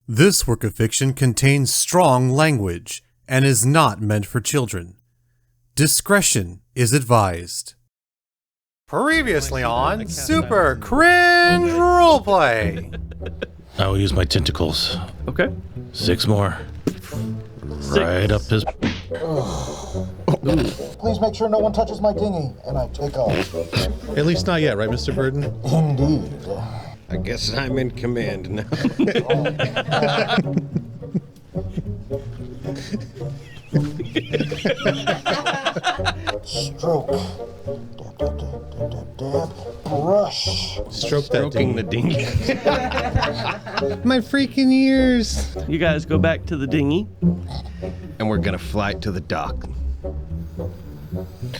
This work of fiction contains strong language and is not meant for children. Discretion is advised. Previously on Super Cringe Roleplay. I will use my tentacles. Okay. 6 more. Right up his... Please make sure no one touches my dinghy, and I take off. At least not yet, right, Mr. Burden? Indeed. I guess I'm in command now. Stroke. Dab, dab, dab, dab, dab, dab. Brush. Stroking the dinghy. My freaking ears! You guys go back to the dinghy. And we're gonna fly to the dock.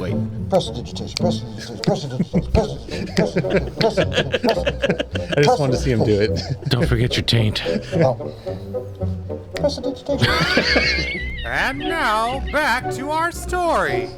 Wait. Prestidigitation. Prestidigitation. Prestidigitation. Prestidigitation. I just wanted to see him do it. Don't forget your taint. Oh. Prestidigitation. And now, back to our story.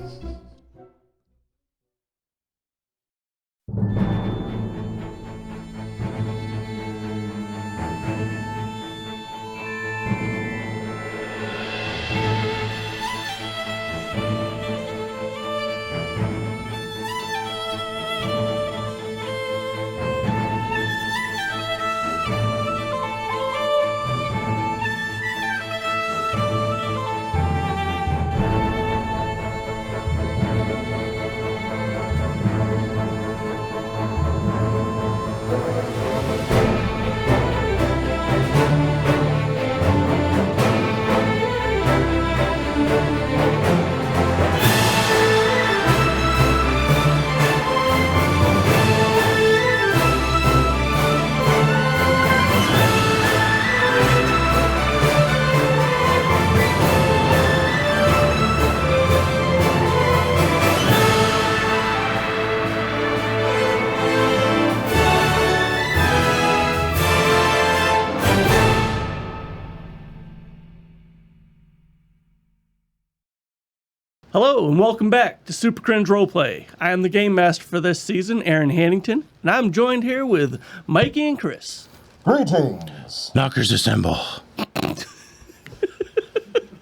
Hello and welcome back to Super Cringe Roleplay. I am the Game Master for this season, Aaron Hannington, and I'm joined here with Mikey and Chris. Greetings. Knockers assemble.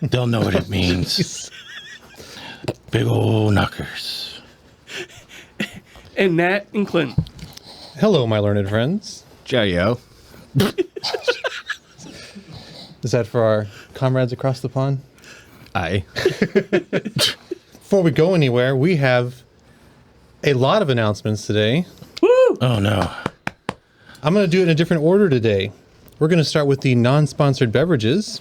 They'll know what it means. Big ol' knockers. And Nat and Clint. Hello, my learned friends. Jayo. Is that for our comrades across the pond? Aye. Before we go anywhere, we have a lot of announcements today. Woo! Oh no. I'm going to do it in a different order today. We're going to start with the non-sponsored beverages.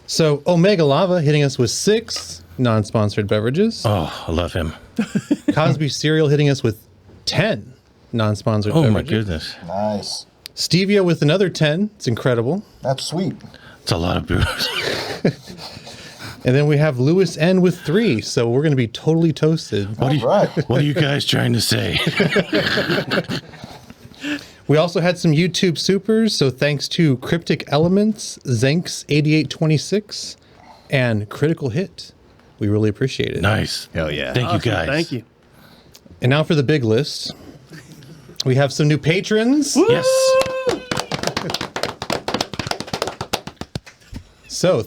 So Omega Lava hitting us with 6 non-sponsored beverages. Oh, I love him. Cosby Cereal hitting us with 10 non-sponsored Oh beverages. my goodness. Nice. Stevia with another 10. It's incredible. That's sweet. It's a lot of booze. And then we have Lewis N with 3. So we're going to be totally toasted. All right. What are you guys trying to say? We also had some YouTube supers, so thanks to Cryptic Elements, Zenks8826, and Critical Hit. We really appreciate it. Nice. Hell yeah. Thank you Awesome, guys. Thank you. And now for the big list. We have some new patrons. Yes. So,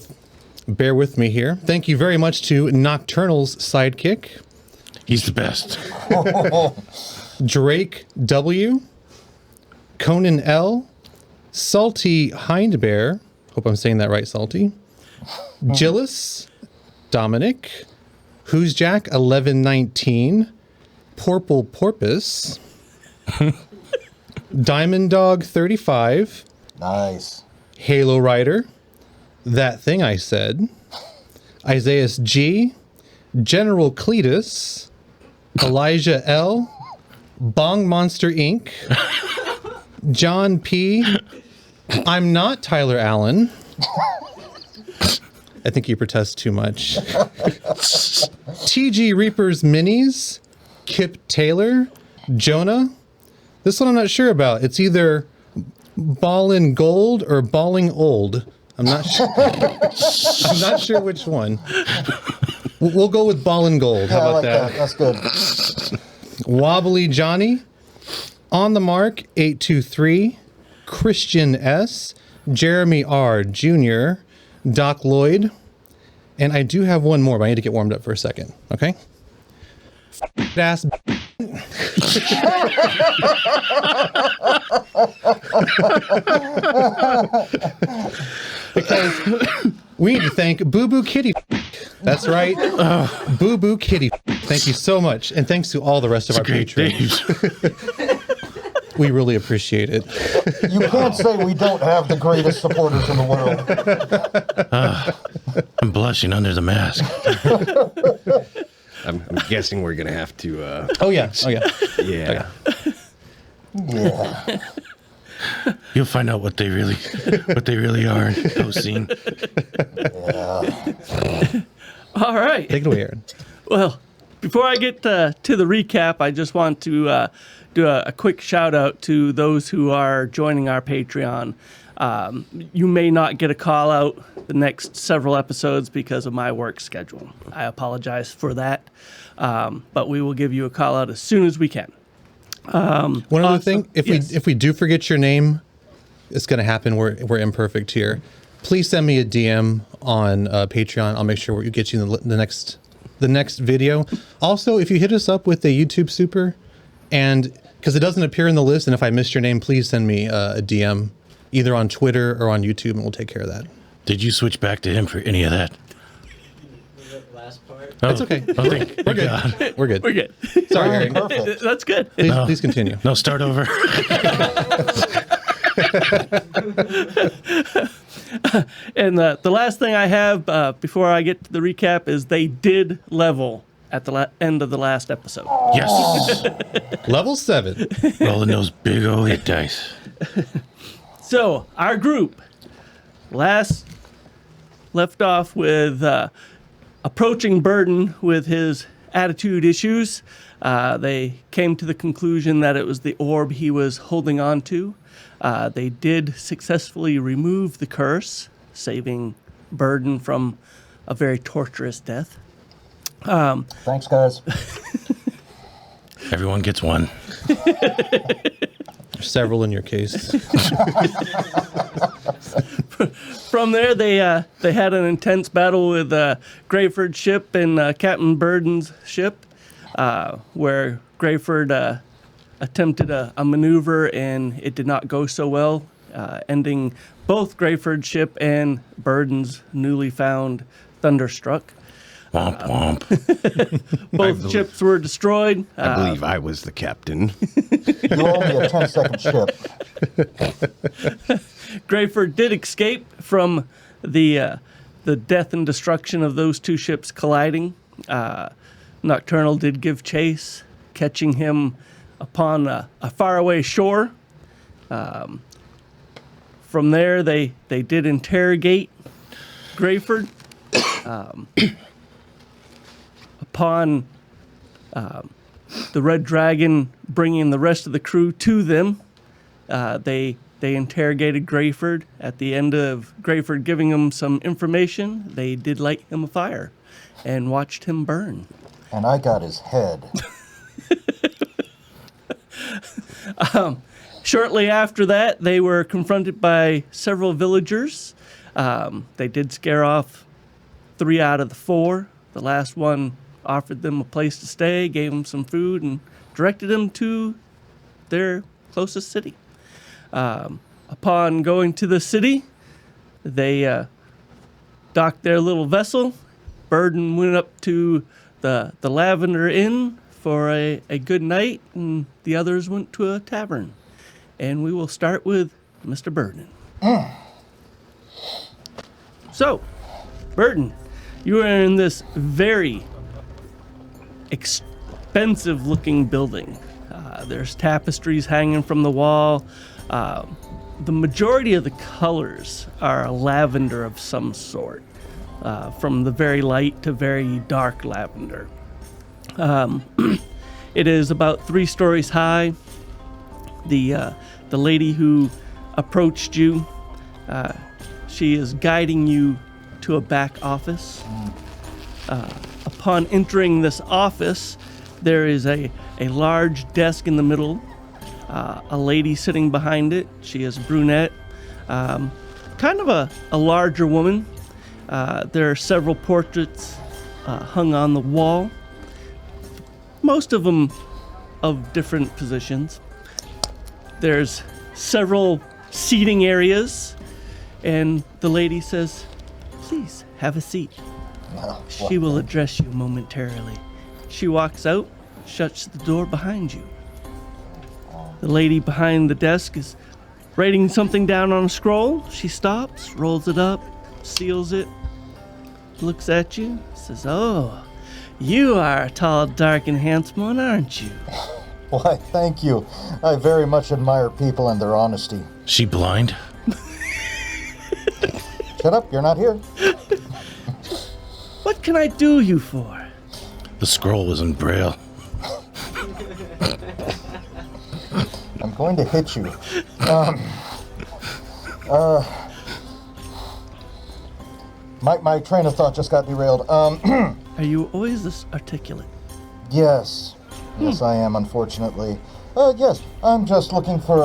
bear with me here. Thank you very much to Nocturnal's sidekick, He's the best. Drake W, Conan L, Salty Hindbear, hope I'm saying that right, Salty, Gillis, Dominic, Who's Jack 1119, Porple Porpoise, Diamond Dog 35, Nice. Halo Rider, That Thing I Said, Isaiah G, General Cletus, Elijah L, Bong Monster Inc., John P, I'm not Tyler Allen. I think you protest too much. TG Reapers Minis, Kip Taylor, Jonah. This one I'm not sure about. It's either Ballin' Gold or Balling Old. I'm not sure. I'm not sure which one. We'll go with Ballin' Gold. How Yeah, I about like that? That's good. Wobbly Johnny, On the Mark 823, Christian S, Jeremy R. Jr., Doc Lloyd, and I do have one more, but I need to get warmed up for a second. Okay. Ass. Because we need to thank Boo Boo Kitty. That's right. Boo Boo Kitty. Thank you so much. And thanks to all the rest of our patrons. We really appreciate it. You can't say we don't have the greatest supporters in the world. I'm blushing under the mask. I'm guessing we're gonna have to. Oh yeah. Yeah. Yeah. You'll find out what they really are in post scene. All right. Take it away, Aaron. Well, before I get to the recap, I just want to do a quick shout out to those who are joining our Patreon. You may not get a call out the next several episodes because of my work schedule. I apologize for that, but we will give you a call out as soon as we can. One other thing, yes. if we do forget your name, it's going to happen. We're imperfect here. Please send me a DM on Patreon. I'll make sure we get you the next video. Also, if you hit us up with the YouTube super, and because it doesn't appear in the list, and if I missed your name, please send me a DM either on Twitter or on YouTube, and we'll take care of that. Did you switch back to him for any of that? Last part. That's okay. Oh, thank We're good. God. We're good. We're good. Sorry, Aaron. Perfect. That's good. Please continue. No, start over. And the last thing I have before I get to the recap is they did level at the end of the last episode. Yes. Level 7. Rolling those big old hit dice. So our group last left off with approaching Burden with his attitude issues. They came to the conclusion that it was the orb he was holding on to. They did successfully remove the curse, saving Burden from a very torturous death. Thanks, guys. Everyone gets one. There's several in your case. From there, they had an intense battle with Greyford's ship and Captain Burden's ship, where Greyford attempted a maneuver and it did not go so well, ending both Greyford's ship and Burden's newly found Thunderstruck. Womp womp. Both ships were destroyed. I believe I was the captain. You're only a 10-second ship. Greyford did escape from the death and destruction of those two ships colliding. Nocturnal did give chase, catching him upon a faraway shore. From there, they did interrogate Greyford. Upon the Red Dragon bringing the rest of the crew to them, they interrogated Greyford. At the end of Greyford giving them some information, they did light him a fire and watched him burn. And I got his head. Shortly after that, they were confronted by several villagers. They did scare off 3 out of the 4. The last one offered them a place to stay, gave them some food, and directed them to their closest city. Upon going to the city, they docked their little vessel. Burden went up to the Lavender Inn for a good night, and the others went to a tavern. And we will start with Mr. Burden. So, Burden, you are in this very expensive-looking building. There's tapestries hanging from the wall. The majority of the colors are lavender of some sort, from the very light to very dark lavender. It is about 3 stories high. The lady who approached you, she is guiding you to a back office. Upon entering this office, there is a large desk in the middle, a lady sitting behind it. She is brunette. kind of a larger woman. There are several portraits hung on the wall, most of them of different positions. There's several seating areas, and the lady says, "Please have a seat. She will address you momentarily." She walks out, shuts the door behind you. The lady behind the desk is writing something down on a scroll. She stops, rolls it up, seals it, looks at you, says, "Oh, you are a tall, dark, and handsome one, aren't you?" Why, thank you. I very much admire people and their honesty. She blind? Shut up, you're not here. "What can I do you for?" The scroll was in Braille. I'm going to hit you. My train of thought just got derailed. Are you always this articulate? Yes. Yes, I am, unfortunately. Yes, I'm just looking for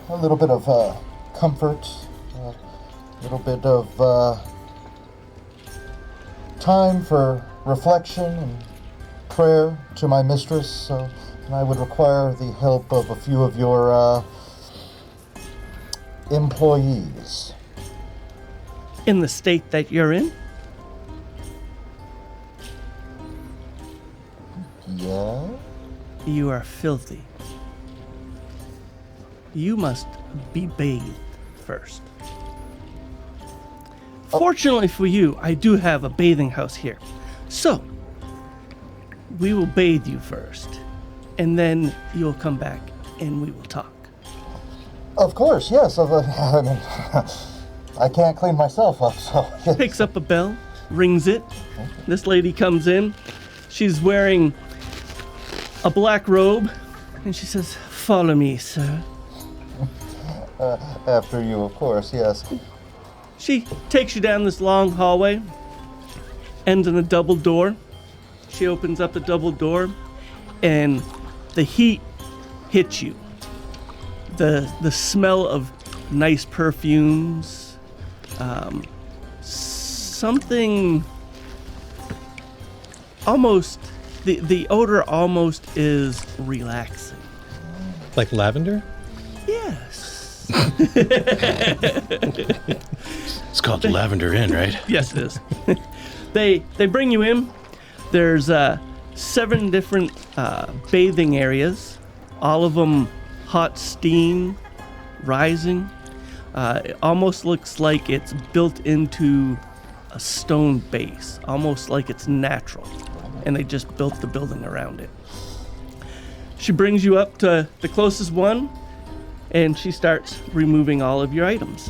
a little bit of comfort, a little bit of time for reflection and prayer to my mistress, so I would require the help of a few of your employees. In the state that you're in? Yeah? You are filthy. You must be bathed first. Fortunately for you, I do have a bathing house here. So, we will bathe you first, and then you'll come back and we will talk. Of course, yes. I mean, I can't clean myself up, so... Yes. Picks up a bell, rings it. This lady comes in. She's wearing a black robe, and she says, "Follow me, sir." After you, of course, yes. She takes you down this long hallway, ends in a double door. She opens up the double door, and the heat hits you. The smell of nice perfumes, something almost, the odor almost is relaxing. Like lavender? Yes. It's called the Lavender Inn, right? Yes, it is. They bring you in. There's 7 different bathing areas, all of them hot steam rising. It almost looks like it's built into a stone base, almost like it's natural, and they just built the building around it. She brings you up to the closest one, and she starts removing all of your items.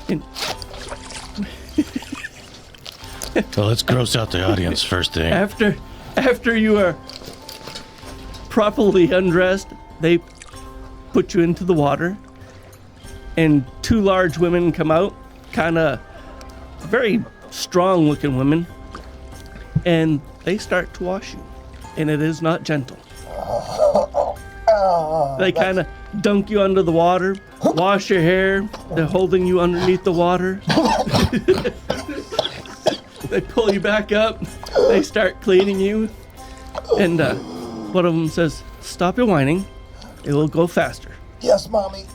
And Well, let's gross out the audience first thing. after you are properly undressed, they put you into the water, and 2 large women come out, kind of very strong looking women, and they start to wash you, and it is not gentle. They kind of dunk you under the water, wash your hair. They're holding you underneath the water. They pull you back up. They start cleaning you. And one of them says, "Stop your whining. It will go faster." Yes, Mommy.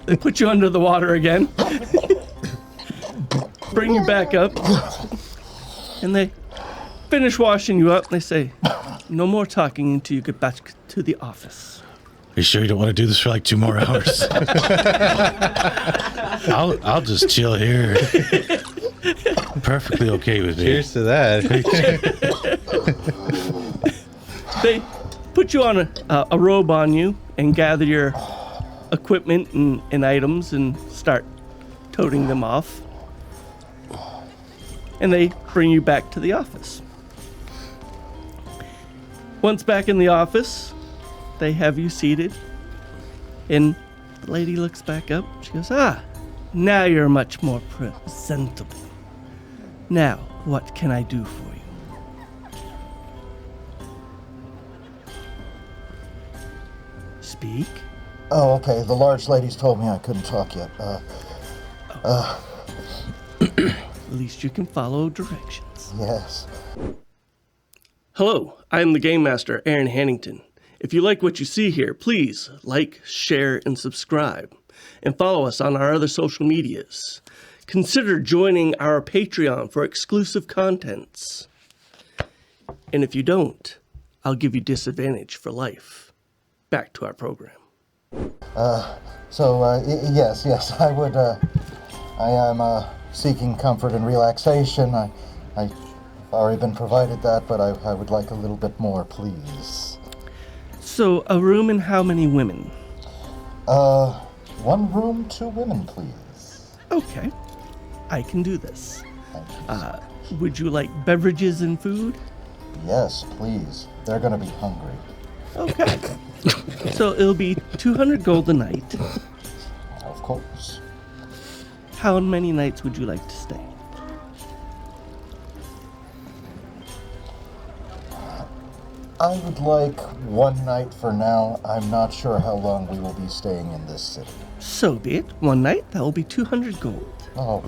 They put you under the water again. Bring you back up. And they finish washing you up. They say, "No more talking until you get back to the office." Are you sure you don't want to do this for like 2 more hours? I'll just chill here. Perfectly okay with me. Cheers to that. They put you on a robe on you and gather your equipment and items and start toting them off. And they bring you back to the office. Once back in the office, they have you seated, and the lady looks back up. She goes, "Now you're much more presentable. Now, what can I do for you?" Speak. Oh, okay. The large ladies told me I couldn't talk yet. At least you can follow directions. Yes. Hello, I am the Game Master, Aaron Hannington. If you like what you see here, please like, share, and subscribe. And follow us on our other social medias. Consider joining our Patreon for exclusive contents. And if you don't, I'll give you disadvantage for life. Back to our program. Yes, I would, I am, seeking comfort and relaxation. I've already been provided that, but I would like a little bit more, please. So, a room and how many women? 1 room, 2 women, please. Okay, I can do this. Thank you. Would you like beverages and food? Yes, please. They're gonna be hungry. Okay. So it'll be 200 gold a night. Of course. How many nights would you like to stay? I would like 1 night for now. I'm not sure how long we will be staying in this city. So be it. 1 night, that will be 200 gold. Oh.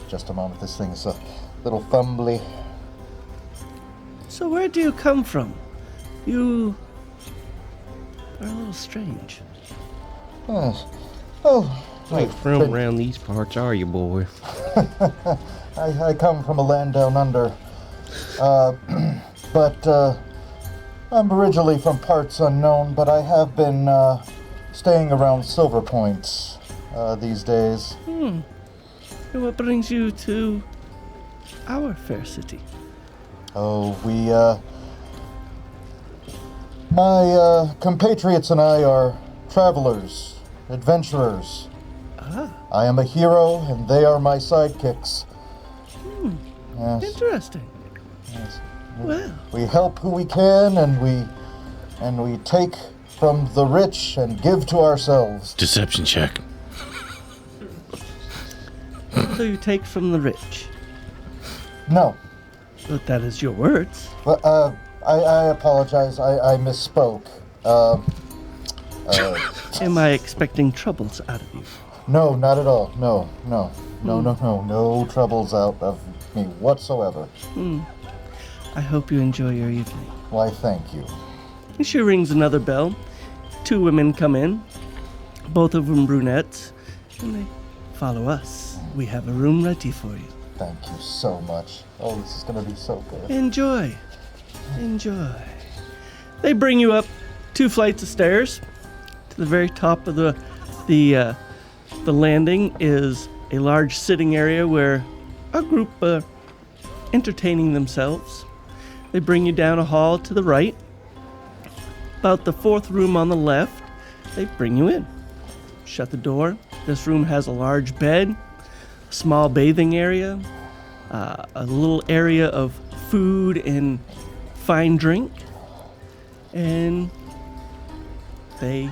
Just a moment. This thing is a little fumbly. So where do you come from? You are a little strange. Oh, Like from around these parts, are you, boy? I come from a land down under. But I'm originally from parts unknown, but I have been staying around Silver Point these days. And what brings you to our fair city? Oh, my compatriots and I are travelers, adventurers. I am a hero, and they are my sidekicks. Yes, Interesting. yes. Well, We help who we can, and we take from the rich and give to ourselves. Deception check. so you take from the rich. No, But that is your words. but I apologize. I misspoke. Am I expecting troubles out of you? No, not at all. No troubles out of me whatsoever. I hope you enjoy your evening. Why, thank you. And she rings another bell. 2 women come in, both of them brunettes, and they follow us. We have a room ready for you. Thank you so much. Oh, this is gonna be so good. Enjoy. Enjoy. They bring you up 2 flights of stairs. To the very top of the landing is a large sitting area where a group are entertaining themselves. They bring you down a hall to the right. About the 4th room on the left, they bring you in. Shut the door. This room has a large bed, a small bathing area, a little area of food and fine drink, and they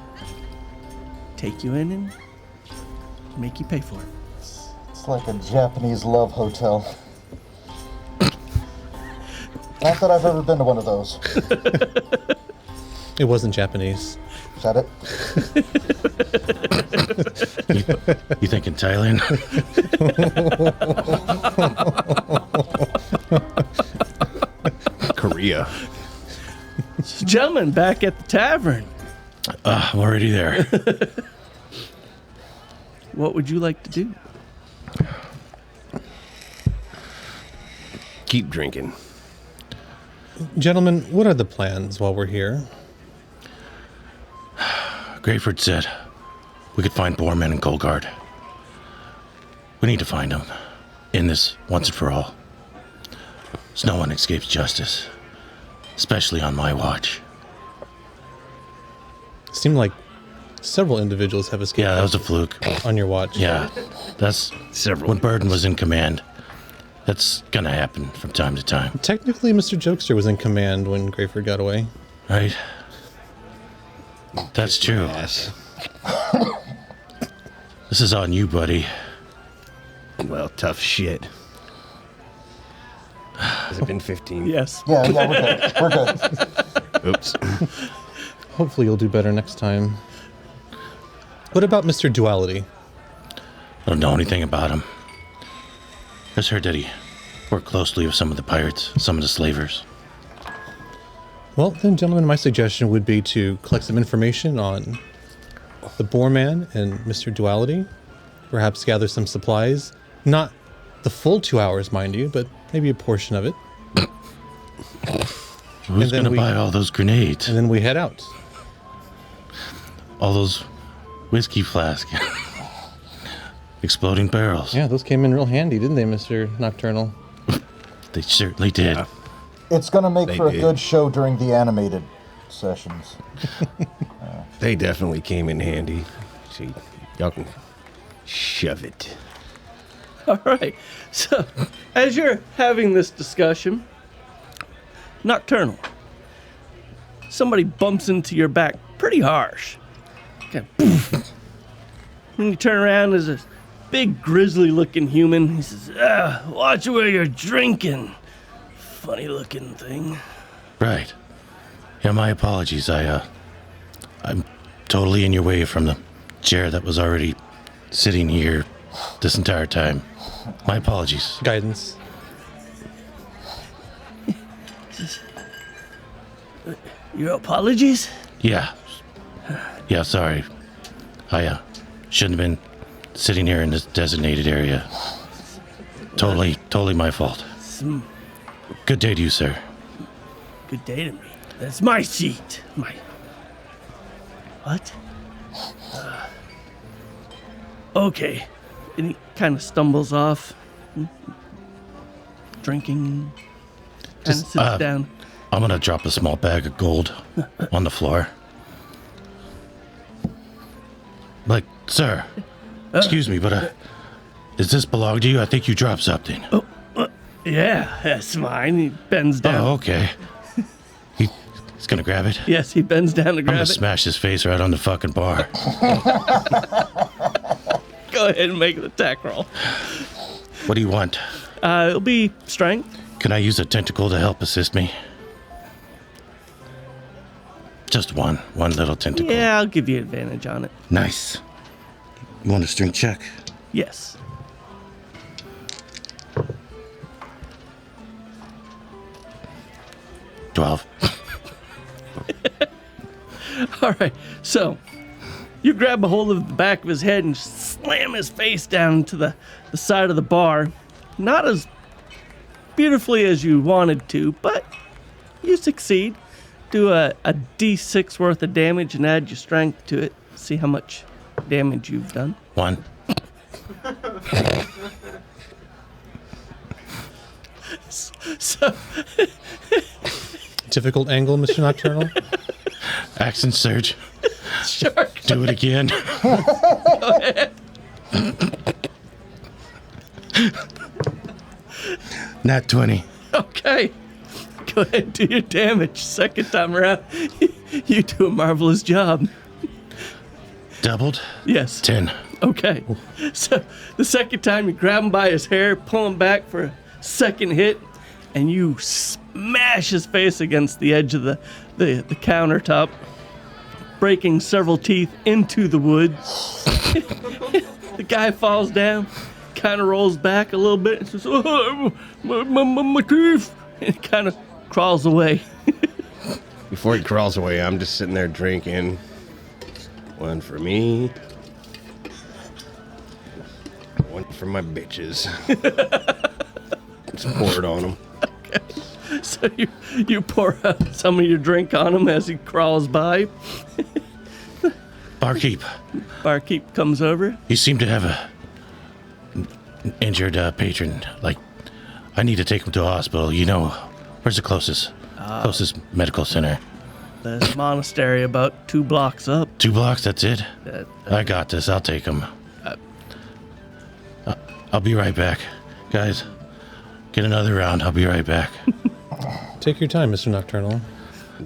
take you in and make you pay for it. It's like a Japanese love hotel. Not that I've ever been to one of those. It wasn't Japanese. Is that it? You think in Thailand? Korea. Gentlemen, back at the tavern. I'm already there. What would you like to do? Keep drinking. Gentlemen, what are the plans while we're here? Grayford said we could find Borman and Colgard. We need to find them. In this once and for all. So no one escapes justice. Especially on my watch. Seemed like several individuals have escaped. Yeah, that was a fluke. On your watch. Yeah, that's Several. when Burden was in command. That's gonna happen from time to time, Technically, Mr. Jokester was in command when Grayford got away. right? That's true. Yes. This is on you, buddy. Well, tough shit. Has it been 15? Yes. Yeah, we're good. We're good. Oops. Hopefully you'll do better next time. What about Mr. Duality? I don't know anything about him. Just heard that he worked closely with some of the pirates, some of the slavers. Well, then, gentlemen, my suggestion would be to collect some information on the Boar Man and Mr. Duality. Perhaps gather some supplies. Not the full 2 hours, mind you, but maybe a portion of it. Who's going to buy all those grenades? And then we head out. All those whiskey flasks. Exploding barrels. Yeah, those came in real handy, didn't they, Mr. Nocturnal? They certainly did. Yeah. It's going to make They for a did. good show during the animated sessions. They definitely came in handy. See, y'all can shove it. All right. So, as you're having this discussion, Nocturnal, somebody bumps into your back pretty harsh. Okay. When you turn around, there's a big grizzly-looking human. He says, watch where you're drinking. Funny-looking thing. Right. Yeah, my apologies. I'm totally in your way from the chair that was already sitting here this entire time. My apologies. Guidance. Your apologies? Yeah. Yeah, sorry. I shouldn't have been sitting here in this designated area. Totally my fault. Good day to you, sir. Good day to me. That's my seat. What? Okay. And he kind of stumbles off. Drinking. Kind of sits down. I'm gonna drop a small bag of gold on the floor. Like, sir, excuse me, but does this belong to you? I think you dropped something. Yeah, that's mine. He bends down. Oh, okay. He's gonna grab it. Yes, he bends down to I'm grab gonna it. smash his face right on the fucking bar. Go ahead and make the attack roll. What do you want? It'll be strength. Can I use a tentacle to help assist me? Just one little tentacle. Yeah, I'll give you advantage on it. Nice. You want a strength check? Yes. $12. All right. So you grab a hold of the back of his head and slam his face down into the side of the bar. Not as beautifully as you wanted to, but you succeed. Do a D6 worth of damage and add your strength to it. See how much damage you've done. 1. So Difficult angle, Mr. Nocturnal? Accent surge. sure. Do it again. Nat 20. Okay. Go ahead and do your damage. Second time around, you do a marvelous job. Doubled. Yes. 10. Okay. So the second time you grab him by his hair, pull him back for a second hit, and you smash his face against the edge of the countertop, breaking several teeth into the wood. The guy falls down, kind of rolls back a little bit, and says, "Oh, my teeth," and kind of crawls away. Before he crawls away, I'm just sitting there drinking. One for me. One for my bitches. Just pour it on him. So you pour out some of your drink on him as he crawls by. Barkeep. Barkeep comes over. You seem to have an injured patron. Like, I need to take him to a hospital. You know, where's the closest medical center? The monastery about 2 blocks up. 2 blocks, that's it? I got this. I'll take him. I'll be right back. Guys, get another round. I'll be right back. Take your time, Mr. Nocturnal.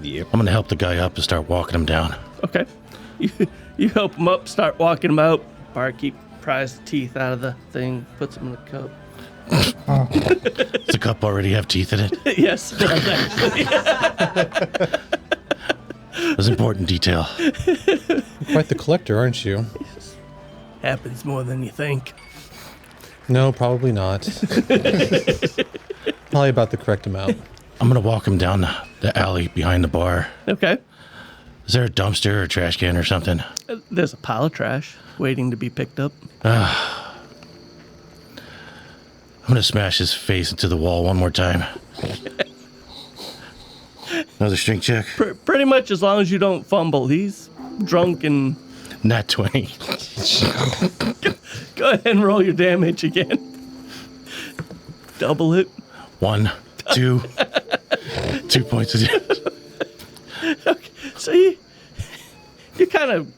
Yep. I'm going to help the guy up and start walking him down. Okay. You help him up, start walking him out. Barkeep pries the teeth out of the thing, puts them in the cup. Does the cup already have teeth in it? Yes, it does actually. That's an important detail. Quite the collector, aren't you? Happens more than you think. No, probably not. Probably about the correct amount. I'm going to walk him down the alley behind the bar. Okay. Is there a dumpster or a trash can or something? There's a pile of trash waiting to be picked up. I'm going to smash his face into the wall one more time. Another strength check. Pretty much as long as you don't fumble. He's drunk and... Nat 20. Go ahead and roll your damage again. Double it. 1, 2. 2 points of damage. Okay, so you kind of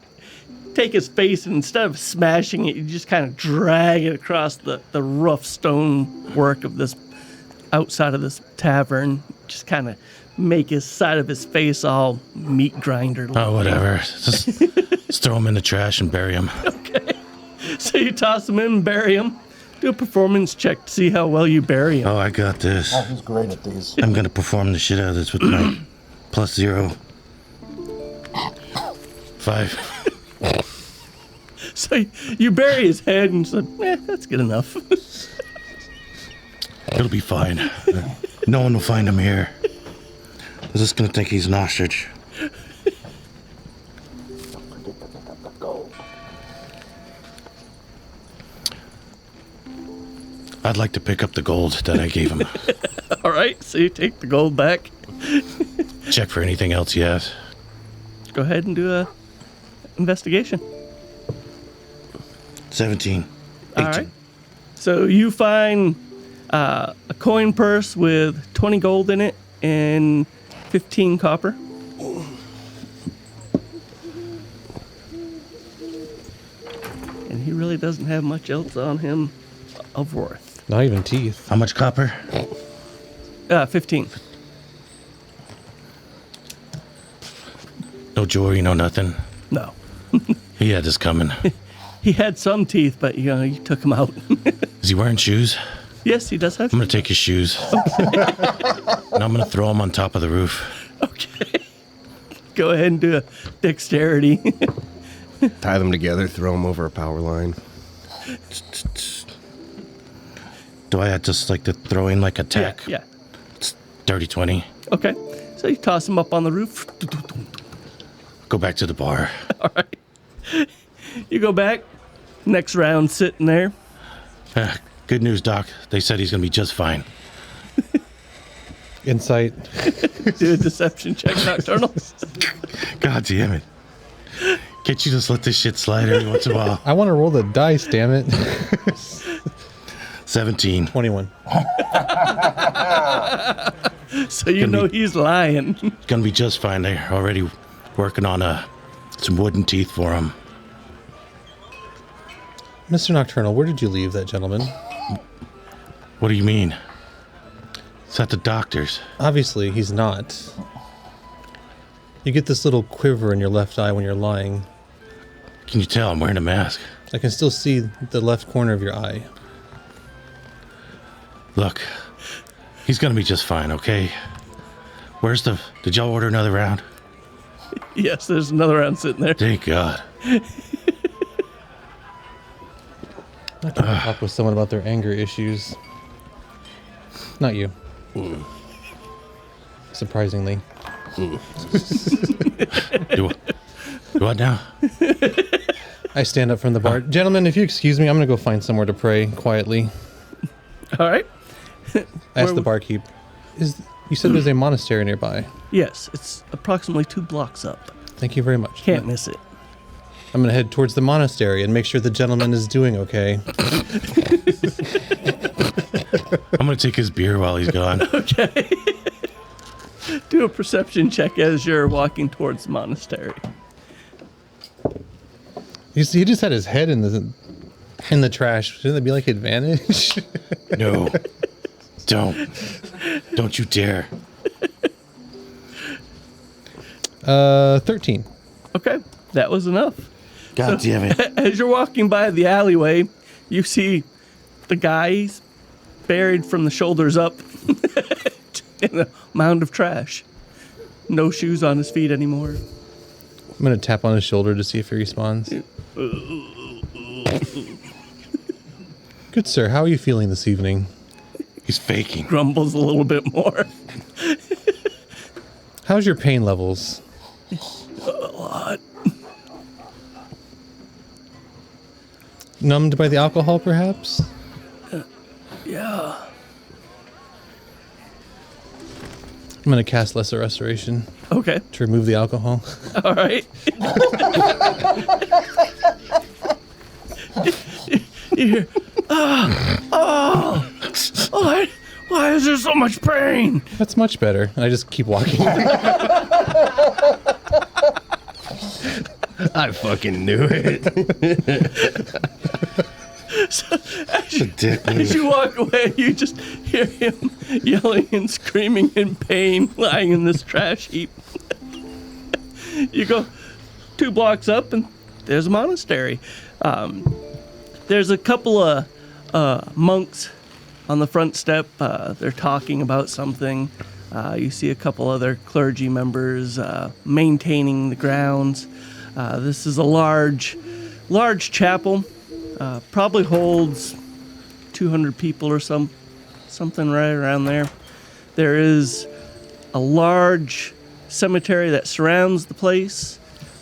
take his face and instead of smashing it, you just kind of drag it across the rough stone work of this outside of this tavern. Just kind of make his side of his face all meat grinder. Oh, whatever. Just throw him in the trash and bury him. Okay. So you toss him in and bury him. Do a performance check to see how well you bury him. Oh, I got this. Oh, he's great at these. I'm going to perform the shit out of this with my +0. 5. So you bury his head and say, that's good enough. It'll be fine. No one will find him here. They're just going to think he's an ostrich. I'd like to pick up the gold that I gave him. All right, so you take the gold back. Check for anything else he has. Go ahead and do a investigation. 17. 18. All right. So you find a coin purse with 20 gold in it and 15 copper. And he really doesn't have much else on him of worth. Not even teeth. How much copper? 15. No jewelry, no nothing. No. He had this coming. He had some teeth, but you took them out. Is he wearing shoes? Yes, he does have. I'm going to take his shoes. And I'm going to throw them on top of the roof. Okay. Go ahead and do a dexterity. Tie them together, throw them over a power line. Do I have just like to throw in like a tack? Yeah. It's dirty 20. Okay. So you toss him up on the roof. Go back to the bar. All right. You go back. Next round sitting there. Good news, Doc. They said he's going to be just fine. Insight. Do a deception check, Nocturnal. God damn it. Can't you just let this shit slide every once in a while? I want to roll the dice, damn it. 17. 21. So you know he's lying. Gonna be just fine. They're already working on some wooden teeth for him. Mr. Nocturnal, where did you leave that gentleman? What do you mean? It's at the doctor's. Obviously, he's not. You get this little quiver in your left eye when you're lying. Can you tell I'm wearing a mask? I can still see the left corner of your eye. Look, he's gonna be just fine, okay? Did y'all order another round? Yes, there's another round sitting there. Thank God. I can talk with someone about their anger issues. Not you. Surprisingly. Do what now? I stand up from the bar. Gentlemen, if you excuse me, I'm going to go find somewhere to pray quietly. All right. I asked the barkeep. You said there's a monastery nearby. Yes, it's approximately 2 blocks up. Thank you very much. Can't miss it. I'm going to head towards the monastery and make sure the gentleman is doing okay. I'm gonna take his beer while he's gone. Okay. Do a perception check as you're walking towards the monastery. He just had his head in the trash. Shouldn't that be like advantage? No. Don't you dare. 13. Okay, that was enough. God damn it. As you're walking by the alleyway, you see the guys buried from the shoulders up in a mound of trash. No shoes on his feet anymore. I'm going to tap on his shoulder to see if he responds. Good sir, how are you feeling this evening? He's faking. Grumbles a little bit more. How's your pain levels? A lot. Numbed by the alcohol, perhaps? Yeah. I'm going to cast Lesser Restoration Okay. to remove the alcohol. All right. You hear, why is there so much pain? That's much better. And I just keep walking. I fucking knew it. As you walk away, you just hear him yelling and screaming in pain, lying in this trash heap. You go 2 blocks up, and there's a monastery. There's a couple of monks on the front step. They're talking about something. You see a couple other clergy members maintaining the grounds. This is a large chapel. Probably holds 200 people or something right around there. There is a large cemetery that surrounds the place.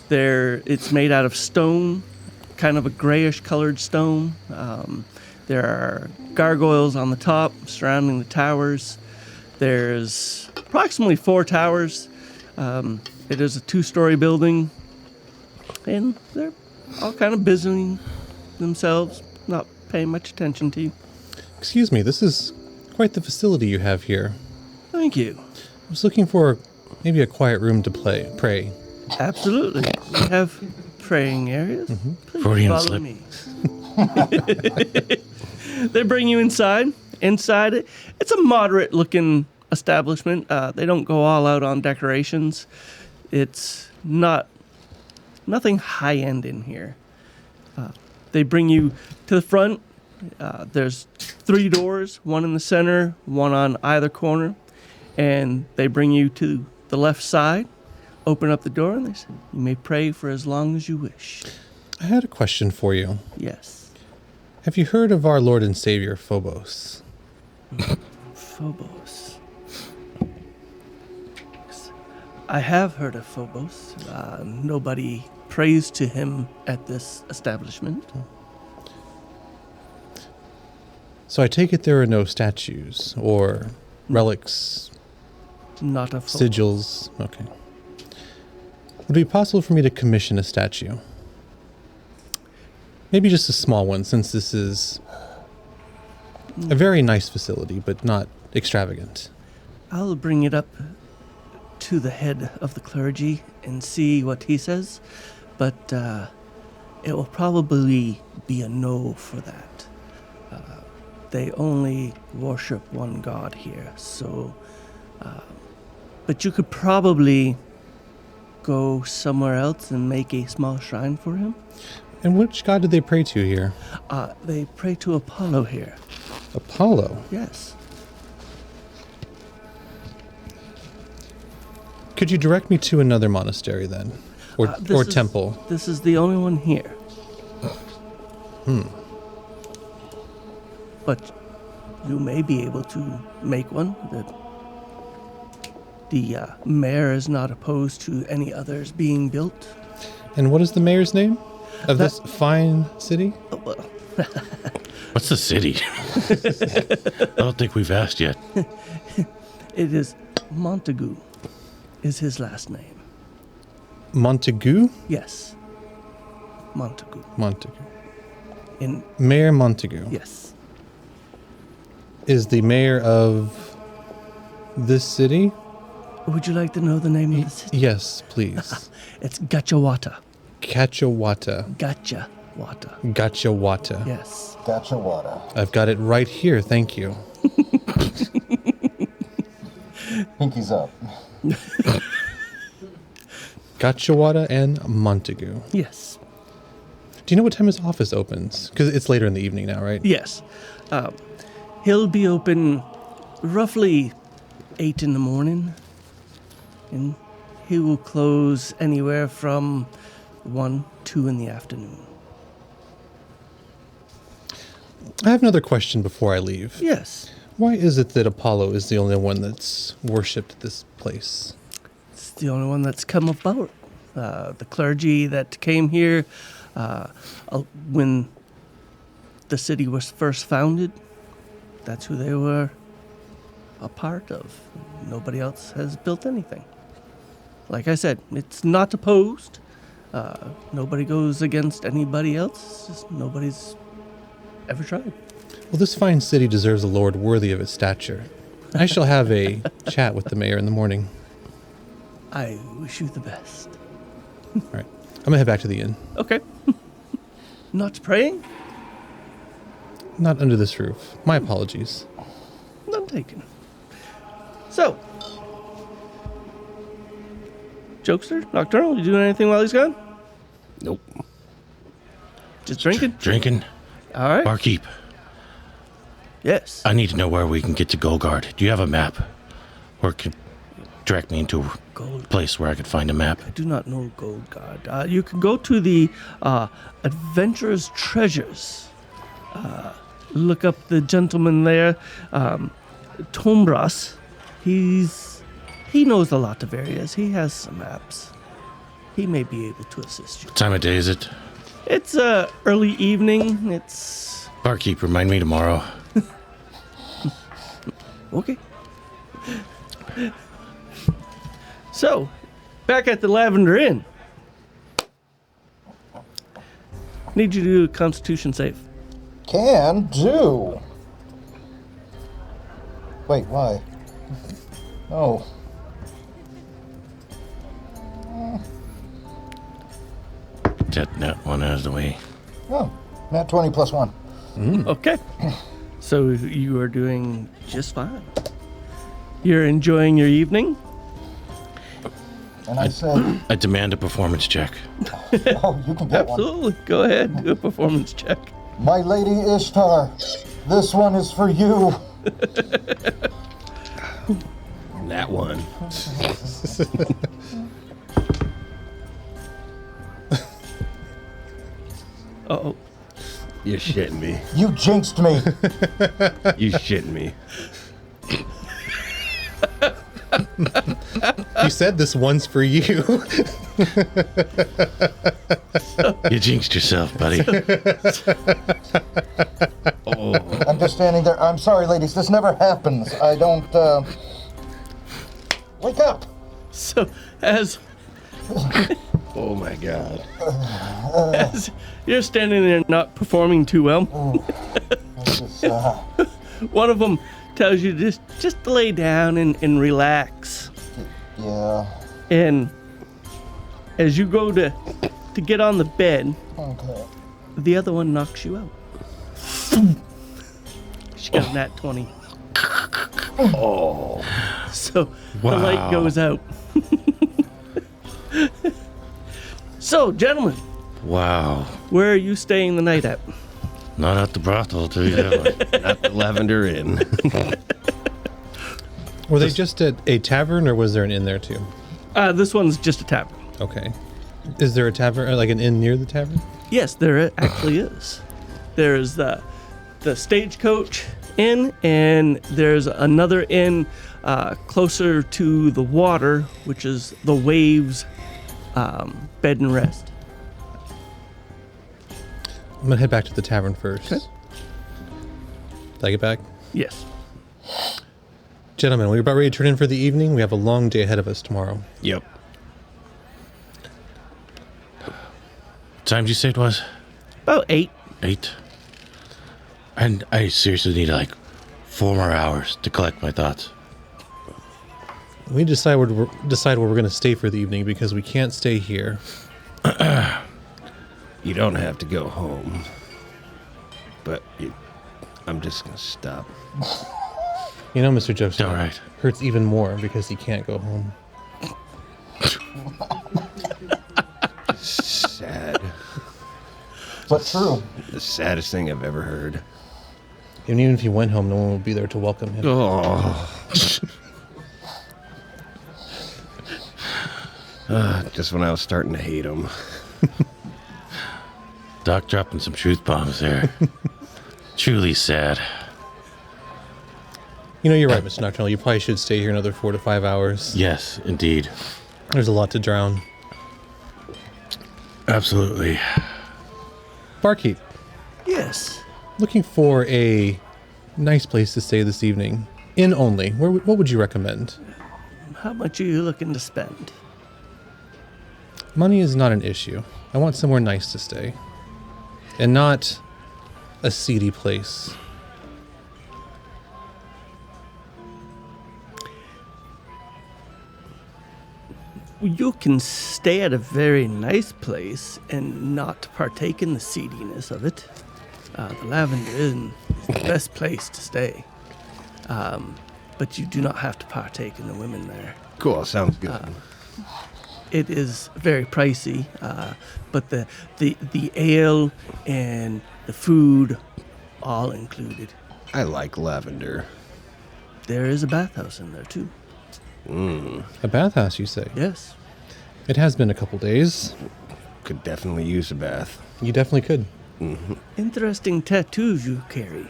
It's made out of stone, kind of a grayish colored stone. There are gargoyles on the top surrounding the towers. There's approximately 4 towers. It is a 2-story building, and they're all kind of busying themselves, not paying much attention to you. Excuse me, this is quite the facility you have here. Thank you. I was looking for maybe a quiet room to pray. Absolutely. We have praying areas. Please Freudian follow slip. me. They bring you inside. Inside it, it's a moderate-looking establishment. They don't go all out on decorations. It's nothing high-end in here. They bring you to the front. There's 3 doors, one in the center, one on either corner, and they bring you to the left side. Open up the door, and they say, "You may pray for as long as you wish." I had a question for you. Yes. Have you heard of our Lord and Savior, Phobos? Phobos. I have heard of Phobos. Nobody prays to him at this establishment. So I take it there are no statues or relics, Not a Phobos. sigils. Okay. Would it be possible for me to commission a statue? Maybe just a small one, since this is a very nice facility, but not extravagant. I'll bring it up to the head of the clergy and see what he says, but it will probably be a no for that. They only worship one god here, so... but you could probably go somewhere else and make a small shrine for him. And which god did they pray to here? They pray to Apollo here. Apollo. Yes. Could you direct me to another monastery then? Or temple? This is the only one here. But you may be able to make one. The mayor is not opposed to any others being built. And what is the mayor's name of this fine city? What's the city? I don't think we've asked yet. It is Montague, is his last name. Montague? Yes. Montague. Montague. In Mayor Montague yes. is the mayor of this city? Would you like to know the name of the city? Yes, please. It's Gachawata. Kachawata. Gachawata. Gachawata. Yes. Gotcha water. I've got it right here, thank you. Pinky's up. Gachawata and Montague. Yes. Do you know what time his office opens? Because it's later in the evening now, right? Yes. He'll be open roughly 8 in the morning. And he will close anywhere from 1, 2 in the afternoon. I have another question before I leave. Yes. Why is it that Apollo is the only one that's worshipped at this place? It's the only one that's come about. The clergy that came here when the city was first founded, that's who they were a part of. Nobody else has built anything. Like I said, it's not opposed. Nobody goes against anybody else. It's just nobody's ever tried. Well, this fine city deserves a lord worthy of its stature. I shall have a chat with the mayor in the morning. I wish you the best. All right. I'm going to head back to the inn. Okay. Not praying? Not under this roof. My apologies. None taken. So, Jokester, Nocturnal, you doing anything while he's gone? Nope. Just drinking? Drinking. All right. Barkeep, Yes. I need to know where we can get to Golgard. Do you have a map? Or can direct me into a Gold. place where I could find a map? I do not know Gold God. You can go to the Adventurer's Treasures. Look up the gentleman there, Tombras. He knows a lot of areas. He has some maps. He may be able to assist you. What time of day is it? It's early evening. It's Barkeep, remind me tomorrow. okay. So, back at the Lavender Inn. Need you to do a Constitution save. Can do. Wait, why? No. Get that one out of the way. Oh, nat 20 plus 1. Okay. So you are doing just fine. You're enjoying your evening? And I said, I demand a performance check. oh, you can get one. Absolutely. Go ahead. Do a performance check. My Lady Ishtar, this one is for you. That one. Uh-oh. You're shitting me. You jinxed me. You shitting me. You said this one's for you. You jinxed yourself, buddy. I'm just standing there. I'm sorry, ladies. This never happens. I don't, Wake up. So as Oh my god. as you're standing there not performing too well, Just, one of them tells you just to lay down and relax. yeah. And as you go to get on the bed, Okay. the other one knocks you out. She got a nat 20. Oh. So the light goes out. So, gentlemen, Wow. where are you staying the night at? Not at the brothel, I'll tell you that one. Not the Lavender Inn. Were they just at a tavern, or was there an inn there too? This one's just a tavern. Okay. Is there a tavern, like an inn near the tavern? Yes, there actually is. There's the Stagecoach Inn, and there's another inn closer to the water, which is the Waves Bed and Rest. I'm gonna head back to the tavern first. Okay. Did I get back? Yes. Gentlemen, we're about ready to turn in for the evening. We have a long day ahead of us tomorrow. Yep. What time did you say it was? About 8. 8? And I seriously need like 4 more hours to collect my thoughts. We decide where we're going to stay for the evening because we can't stay here. You don't have to go home. But I'm just gonna stop. You know, Mr. Joseph, All right. hurts even more because he can't go home. Sad. But true. The saddest thing I've ever heard. And even if he went home, no one would be there to welcome him. Oh. Just when I was starting to hate him. Doc dropping some truth bombs there. Truly sad. You know, you're right, Mr. Nocturnal. You probably should stay here another 4 to 5 hours. Yes, indeed. There's a lot to drown. Absolutely. Barkeep, Yes. looking for a nice place to stay this evening. Inn only. What would you recommend? How much are you looking to spend? Money is not an issue. I want somewhere nice to stay. And not a seedy place. You can stay at a very nice place and not partake in the seediness of it. The Lavender Inn is the best place to stay. But you do not have to partake in the women there. Cool, sounds good. It is very pricey, but the ale and the food all included. I like lavender. There is a bathhouse in there too. A bathhouse, you say? Yes. It has been a couple days. Could definitely use a bath. You definitely could. Interesting tattoos you carry.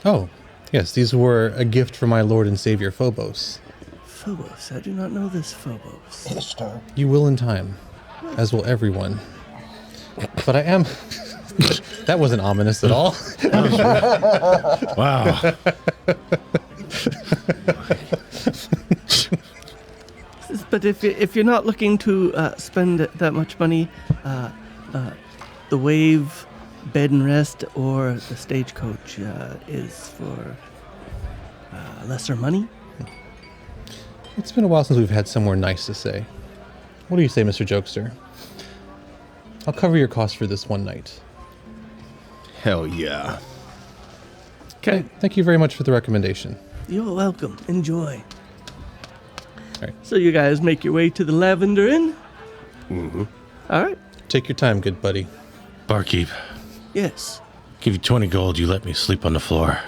Oh, yes, these were a gift from my Lord and Savior Phobos. Phobos. I do not know this Phobos. Sister. You will in time, as will everyone. But I am... That wasn't ominous at all. Wow. But if you're not looking to spend that much money, the Wave Bed and Rest or the Stagecoach is for lesser money. It's been a while since we've had somewhere nice to stay. What do you say, Mr. Jokester? I'll cover your costs for this one night. Hell yeah. Okay. Thank you very much for the recommendation. You're welcome. Enjoy. All right. So you guys make your way to the Lavender Inn? Mm-hmm. All right. Take your time, good buddy. Barkeep, Yes. give you 20 gold, you let me sleep on the floor.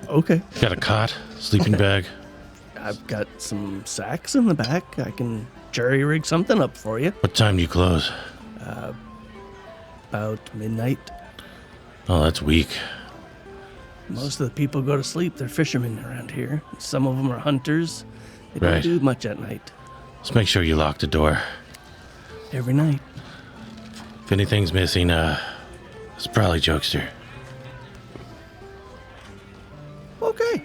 Okay. Got a cot, sleeping bag. I've got some sacks in the back. I can jury rig something up for you. What time do you close? About midnight. Oh, that's weak. Most of the people go to sleep. They're fishermen around here. Some of them are hunters. They don't Right. do much at night. Let's make sure you lock the door. Every night. If anything's missing, it's probably Jokester. Okay.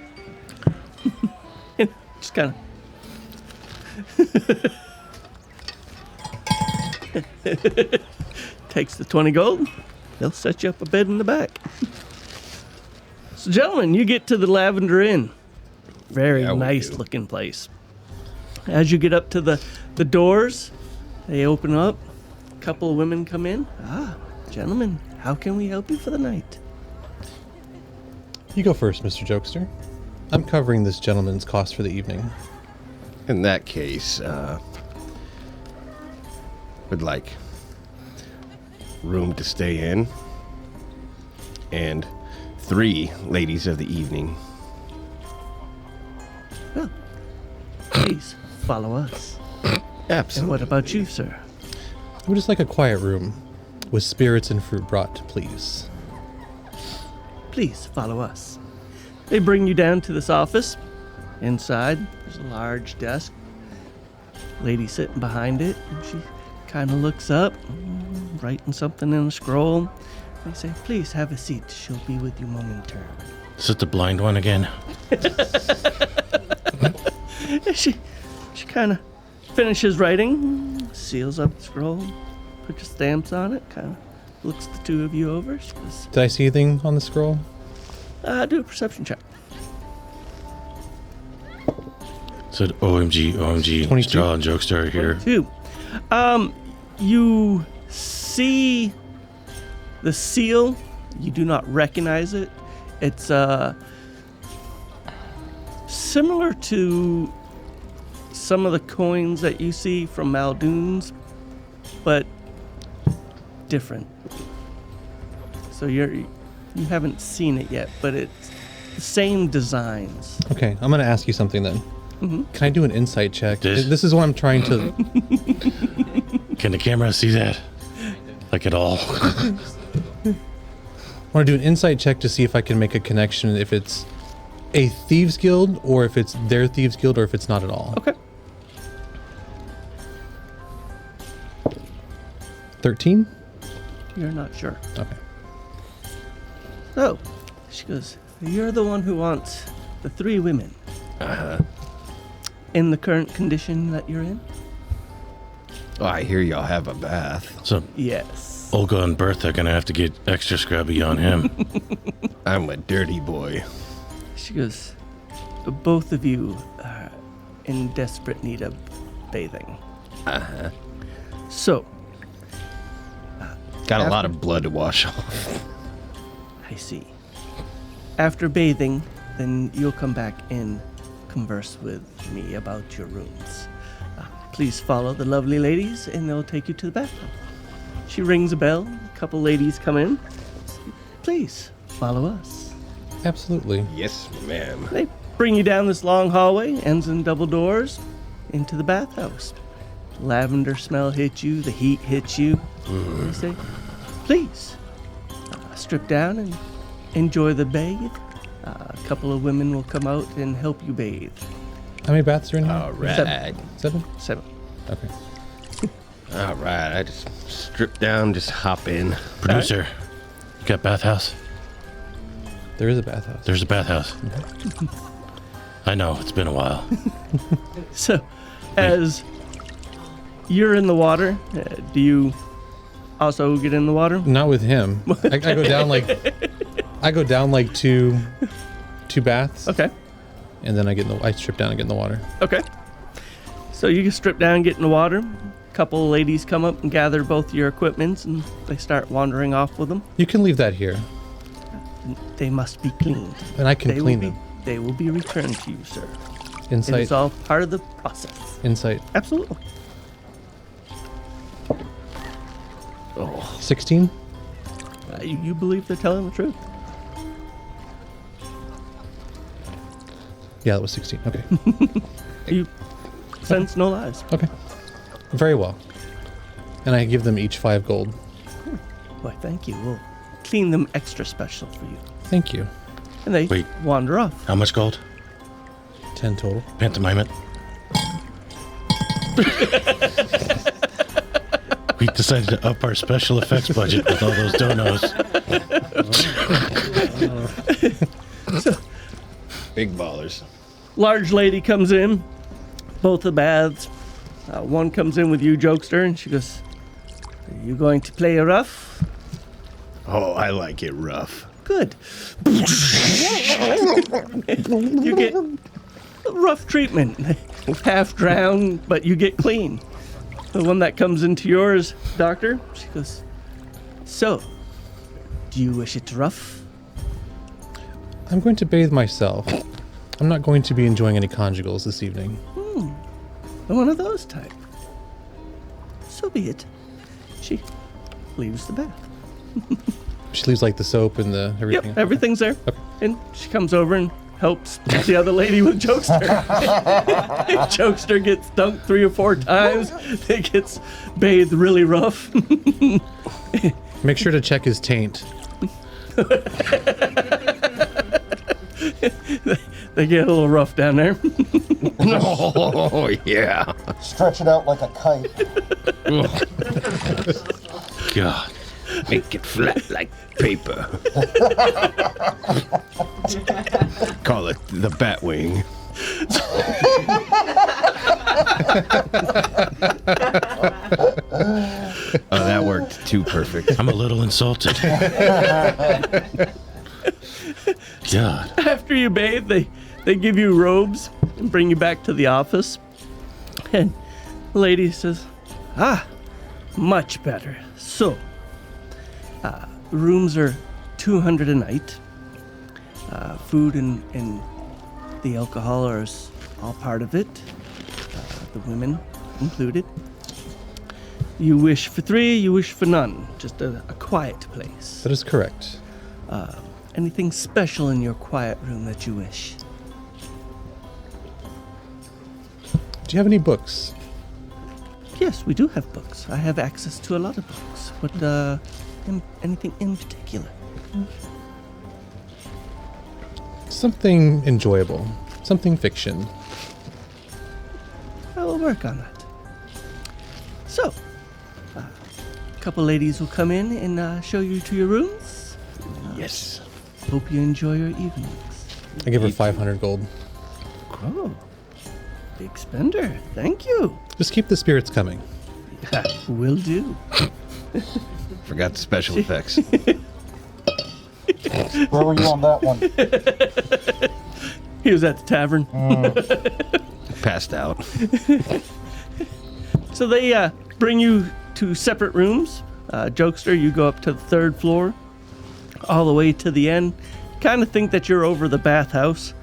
Just kind of takes the 20 gold. They'll set you up a bed in the back. So, gentlemen, you get to the Lavender Inn. Very Yeah, we nice do. looking place. As you get up to the doors, they open up. A couple of women come in. Gentlemen, how can we help you for the night? You go first, Mr. Jokester. I'm covering this gentleman's cost for the evening. In that case, would like room to stay in and 3 ladies of the evening. Well, please follow us. And Absolutely. what about you, sir? I would just like a quiet room with spirits and fruit brought, please. Please follow us. They bring you down to this office. Inside, there's a large desk. Lady sitting behind it, and she kind of looks up, writing something in a scroll. They say, please have a seat. She'll be with you momentarily. Is it the blind one again? She kind of finishes writing, seals up the scroll, puts your stamps on it, kind of looks the two of you over. She goes, Did I see anything on the scroll? do a perception check. Said OMG, OMG. 22. Straw and Jokester are here. 2. You see the seal. You do not recognize it. It's similar to some of the coins that you see from Maldoon's, but different. So you haven't seen it yet, but it's the same designs. Okay, I'm going to ask you something then. Can I do an insight check? This- This is what I'm trying to. Can the camera see that? Like at all? I want to do an insight check to see if I can make a connection, if it's a thieves guild or if it's their thieves guild or if it's not at all. Okay. 13? You're not sure. Okay. So, she goes, you're the one who wants the 3 women. In the current condition that you're in? Oh, I hear y'all have a bath. So Yes. Olga and Bertha are gonna have to get extra scrubby on him. I'm a dirty boy. She goes, both of you are in desperate need of bathing. So, Got a lot of blood to wash off. I see. After bathing, then you'll come back and converse with me about your rooms. Please follow the lovely ladies and they'll take you to the bathroom. She rings a bell. A couple ladies come in. Please follow us. Absolutely. Yes, ma'am. They bring you down this long hallway, ends in double doors, into the bathhouse. Lavender smell hits you, the heat hits you. They say, please, strip down and enjoy the bathe. A couple of women will come out and help you bathe. How many baths are in here? All right. 7? 7. Okay. All right. I just strip down, just hop in. Producer, you got bathhouse? There is a bathhouse. There's a bathhouse. I know, it's been a while. So, as you're in the water, do you also get in the water? Not with him. I go down like two baths, Okay. and then I strip down and get in the water. Okay. So you can strip down and get in the water. A couple of ladies come up and gather both your equipments and they start wandering off with them. You can leave that here, They must be cleaned. and I can They clean will them. They will be returned to you, sir. It Insight. is all part of the process. Insight. Absolutely. 16? You believe they're telling the truth. Yeah, that was 16. Okay. You sense no lies. Okay. Very well. And I give them each 5 gold. Why, thank you. We'll clean them extra special for you. Thank you. And they Wait. wander off. How much gold? 10 total. Pantomime it. We decided to up our special effects budget with all those donos. Big ballers. Large lady comes in, both the baths. One comes in with you, jokester, and she goes, "Are you going to play rough?" Oh, I like it rough. Good. You get rough treatment. Half drowned, but you get clean. The one that comes into yours, doctor, she goes, "So, do you wish it rough?" I'm going to bathe myself. I'm not going to be enjoying any conjugals this evening. One of those type. So be it. She leaves the bath. She leaves like the soap and the everything. Yep, everything's there. Okay. And she comes over and helps the other lady with Jokester. Jokester gets dunked 3 or 4 times. It gets bathed really rough. Make sure to check his taint. They get a little rough down there. Oh, yeah. Stretch it out like a kite. God. Make it flat like paper. Call it the Batwing. Oh, that worked too perfect. I'm a little insulted. God. After you bathe, they give you robes and bring you back to the office. And the lady says, much better. So, rooms are 200 a night. Food and the alcohol are all part of it. The women included. You wish for 3, you wish for none. Just a quiet place. That is correct. Anything special in your quiet room that you wish? Do you have any books? Yes, we do have books. I have access to a lot of books. What, anything in particular? Something enjoyable. Something fiction. I will work on that. So, a couple ladies will come in and show you to your rooms. Yes. Hope you enjoy your evenings. I give her 500 gold. Oh, big spender. Thank you. Just keep the spirits coming. Will do. Forgot the special effects. Where were you on that one? He was at the tavern. Passed out. So they bring you to separate rooms. Jokester, you go up to the 3rd floor, all the way to the end. Kind of think that you're over the bathhouse.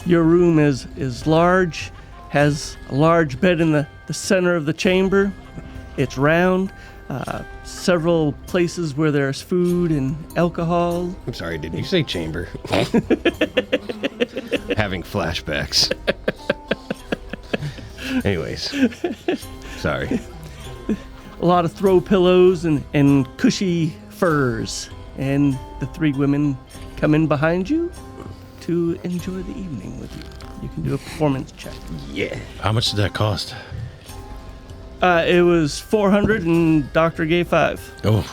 Your room is large, has a large bed in the center of the chamber. It's round. Several places where there's food and alcohol. I'm sorry, did you say chamber? Having flashbacks. Anyways. Sorry. A lot of throw pillows and cushy furs. And the 3 women come in behind you to enjoy the evening with you. You can do a performance check. Yeah. How much did that cost? It was 400 and Doctor gave 5. Oh,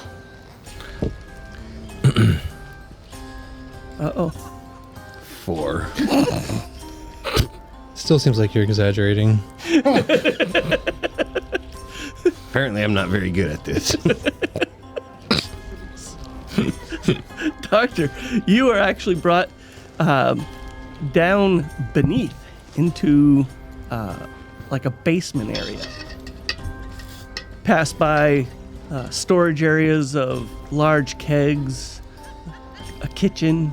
Uh-oh. 4. Still seems like you're exaggerating. Apparently I'm not very good at this. Doctor, you are actually brought down beneath into like a basement area. Pass by storage areas of large kegs, a kitchen,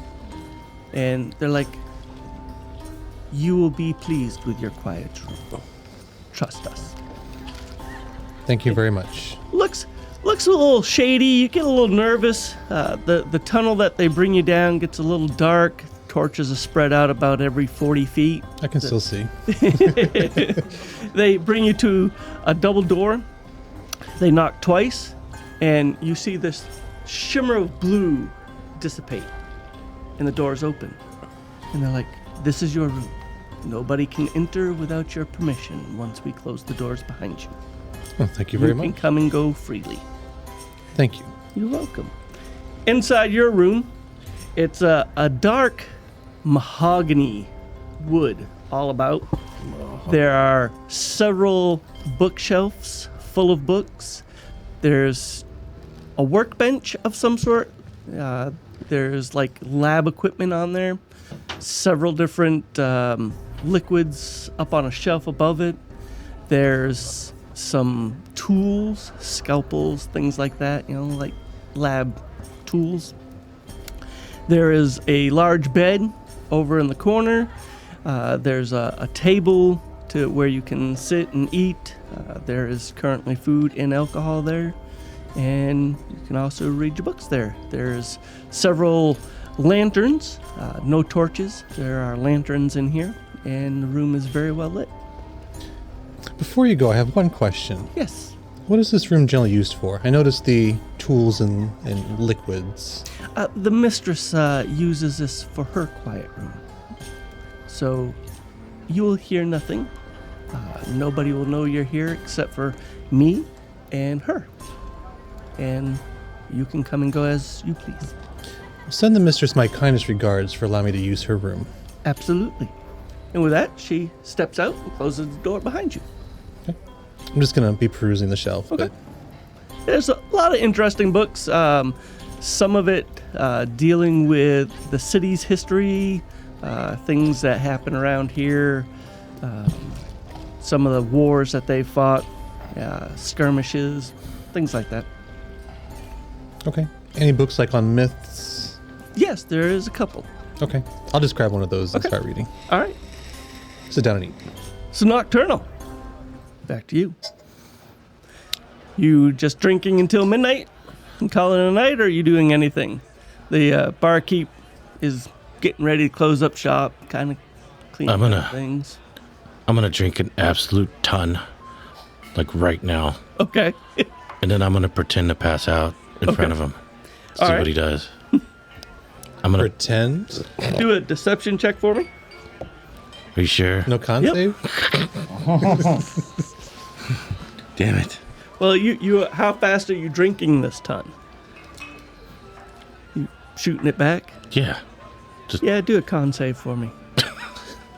and they're like, you will be pleased with your quiet room. Trust us. Thank you very much. Looks a little shady. You get a little nervous. The tunnel that they bring you down gets a little dark. Torches are spread out about every 40 feet. I can still see. They bring you to a double door. They knock twice, and you see this shimmer of blue dissipate, and the doors open. And they're like, this is your room. Nobody can enter without your permission once we close the doors behind you. Oh, thank you very You can much. come and go freely. Thank you. You're welcome. Inside your room, it's a dark mahogany wood all about. There are several bookshelves full of books. There's a workbench of some sort. There's like lab equipment on there. Several different liquids up on a shelf above it. There's some tools, scalpels, things like that, like lab tools. There is a large bed over in the corner. There's a table to where you can sit and eat. There is currently food and alcohol there, and you can also read your books there. There's several lanterns, no torches. There are lanterns in here, and the room is very well lit. Before you go, I have one question. Yes. What is this room generally used for? I noticed the tools and liquids. The mistress uses this for her quiet room. So you will hear nothing. Nobody will know you're here except for me and her. And you can come and go as you please. Send the mistress my kindest regards for allowing me to use her room. Absolutely. And with that, she steps out and closes the door behind you. I'm just going to be perusing the shelf. Okay. But There's a lot of interesting books. Some of it dealing with the city's history, things that happen around here, some of the wars that they fought, skirmishes, things like that. Okay. Any books like on myths? Yes, there is a couple. Okay. I'll just grab one of those and Okay. start reading. All right. Sit down and eat. So Nocturnal, back to you. You just drinking until midnight and calling it a night, or are you doing anything? The barkeep is getting ready to close up shop, kind of cleaning I'm gonna- up things. I'm gonna drink an absolute ton, like right now, Okay. and then I'm gonna pretend to pass out in front of him. See All right. what he does. I'm gonna. Pretend. Do a deception check for me. Are you sure? No con Yep. save? Damn it. Well, you how fast are you drinking this ton? You shooting it back? Yeah. Yeah, do a con save for me.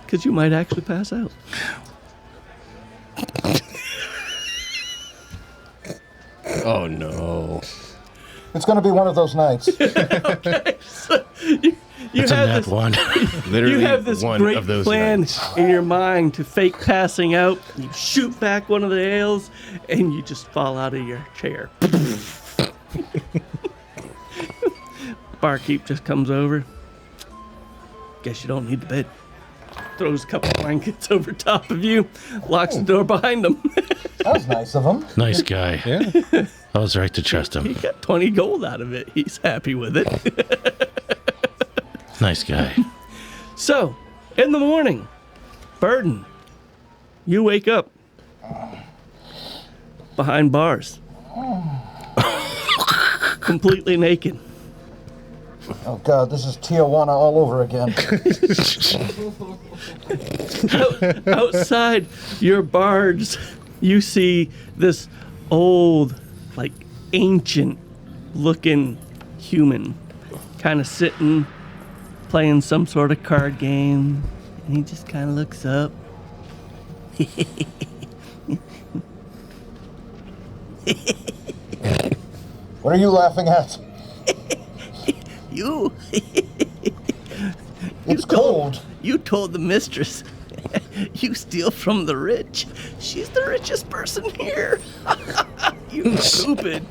Because you might actually pass out. Oh no. It's going to be one of those nights. You It's a have nat this, one. Literally you have this one great of those plan nights. in your mind to fake passing out. You shoot back one of the ales, and you just fall out of your chair. Barkeep just comes over. Guess you don't need the bed. Throws a couple blankets over top of you, locks the door behind him. That was nice of him. Nice guy. Yeah. I was right to trust He him. got 20 gold out of it. He's happy with it. Nice guy. So, in the morning, Burden, you wake up behind bars, completely naked. Oh, God, this is Tijuana all over again. Outside your bars, you see this old, like ancient looking human kind of sitting, playing some sort of card game. And he just kind of looks up. What are you laughing at? You. It's cold. You told the mistress you steal from the rich. She's the richest person here. You stupid.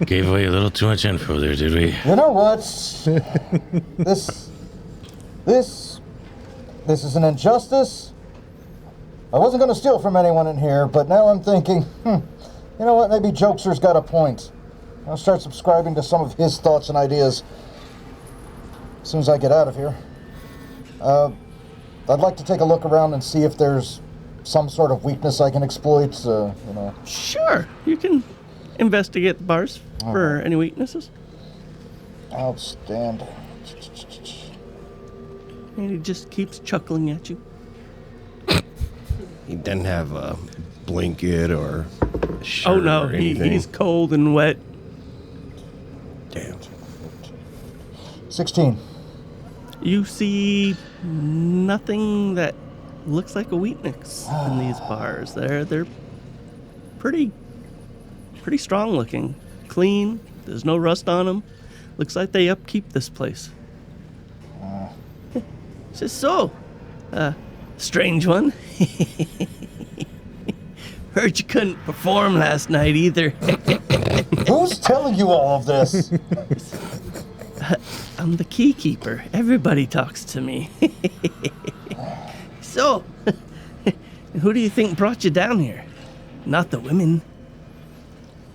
Gave away a little too much info there, did we? You know what? This is an injustice. I wasn't going to steal from anyone in here, but now I'm thinking, you know what? Maybe Jokester's got a point. I'll start subscribing to some of his thoughts and ideas as soon as I get out of here. I'd like to take a look around and see if there's some sort of weakness I can exploit, you know. Sure, you can investigate the bars for any weaknesses. Outstanding. And he just keeps chuckling at you. He doesn't have a blanket or a shirt Oh no, or anything. he's cold and wet. Damn. 16. You see nothing that looks like a weakness in these bars. They're pretty strong looking, clean. There's no rust on them. Looks like they upkeep this place. Says so. Strange one. Heard you couldn't perform last night either. Who's telling you all of this? I'm the key keeper. Everybody talks to me. So, who do you think brought you down here? Not the women.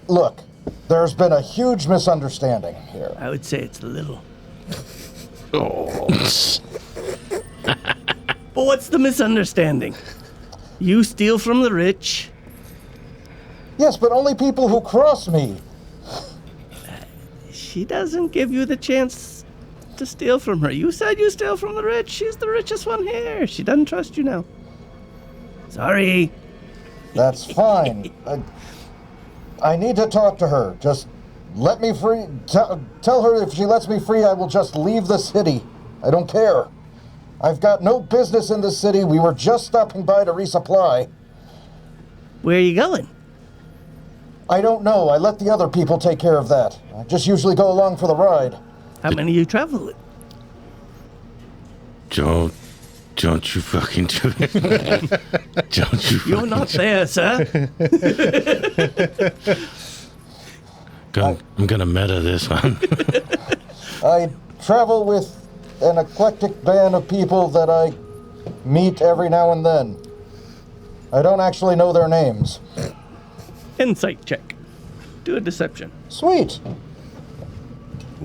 Look, there's been a huge misunderstanding here. I would say it's a little. But what's the misunderstanding? You steal from the rich. Yes, but only people who cross me. She doesn't give you the chance to steal from her. You said you steal from the rich. She's the richest one here. She doesn't trust you now. Sorry. That's fine. I need to talk to her. Just let me free. Tell her if she lets me free, I will just leave the city. I don't care. I've got no business in the city. We were just stopping by to resupply. Where are you going? I don't know. I let the other people take care of that. I just usually go along for the ride. How many you travel with? Don't you fucking do it. Don't you You're fucking not there, sir. I'm gonna meta this one. I travel with an eclectic band of people that I meet every now and then. I don't actually know their names. Insight check. Do a deception. Sweet.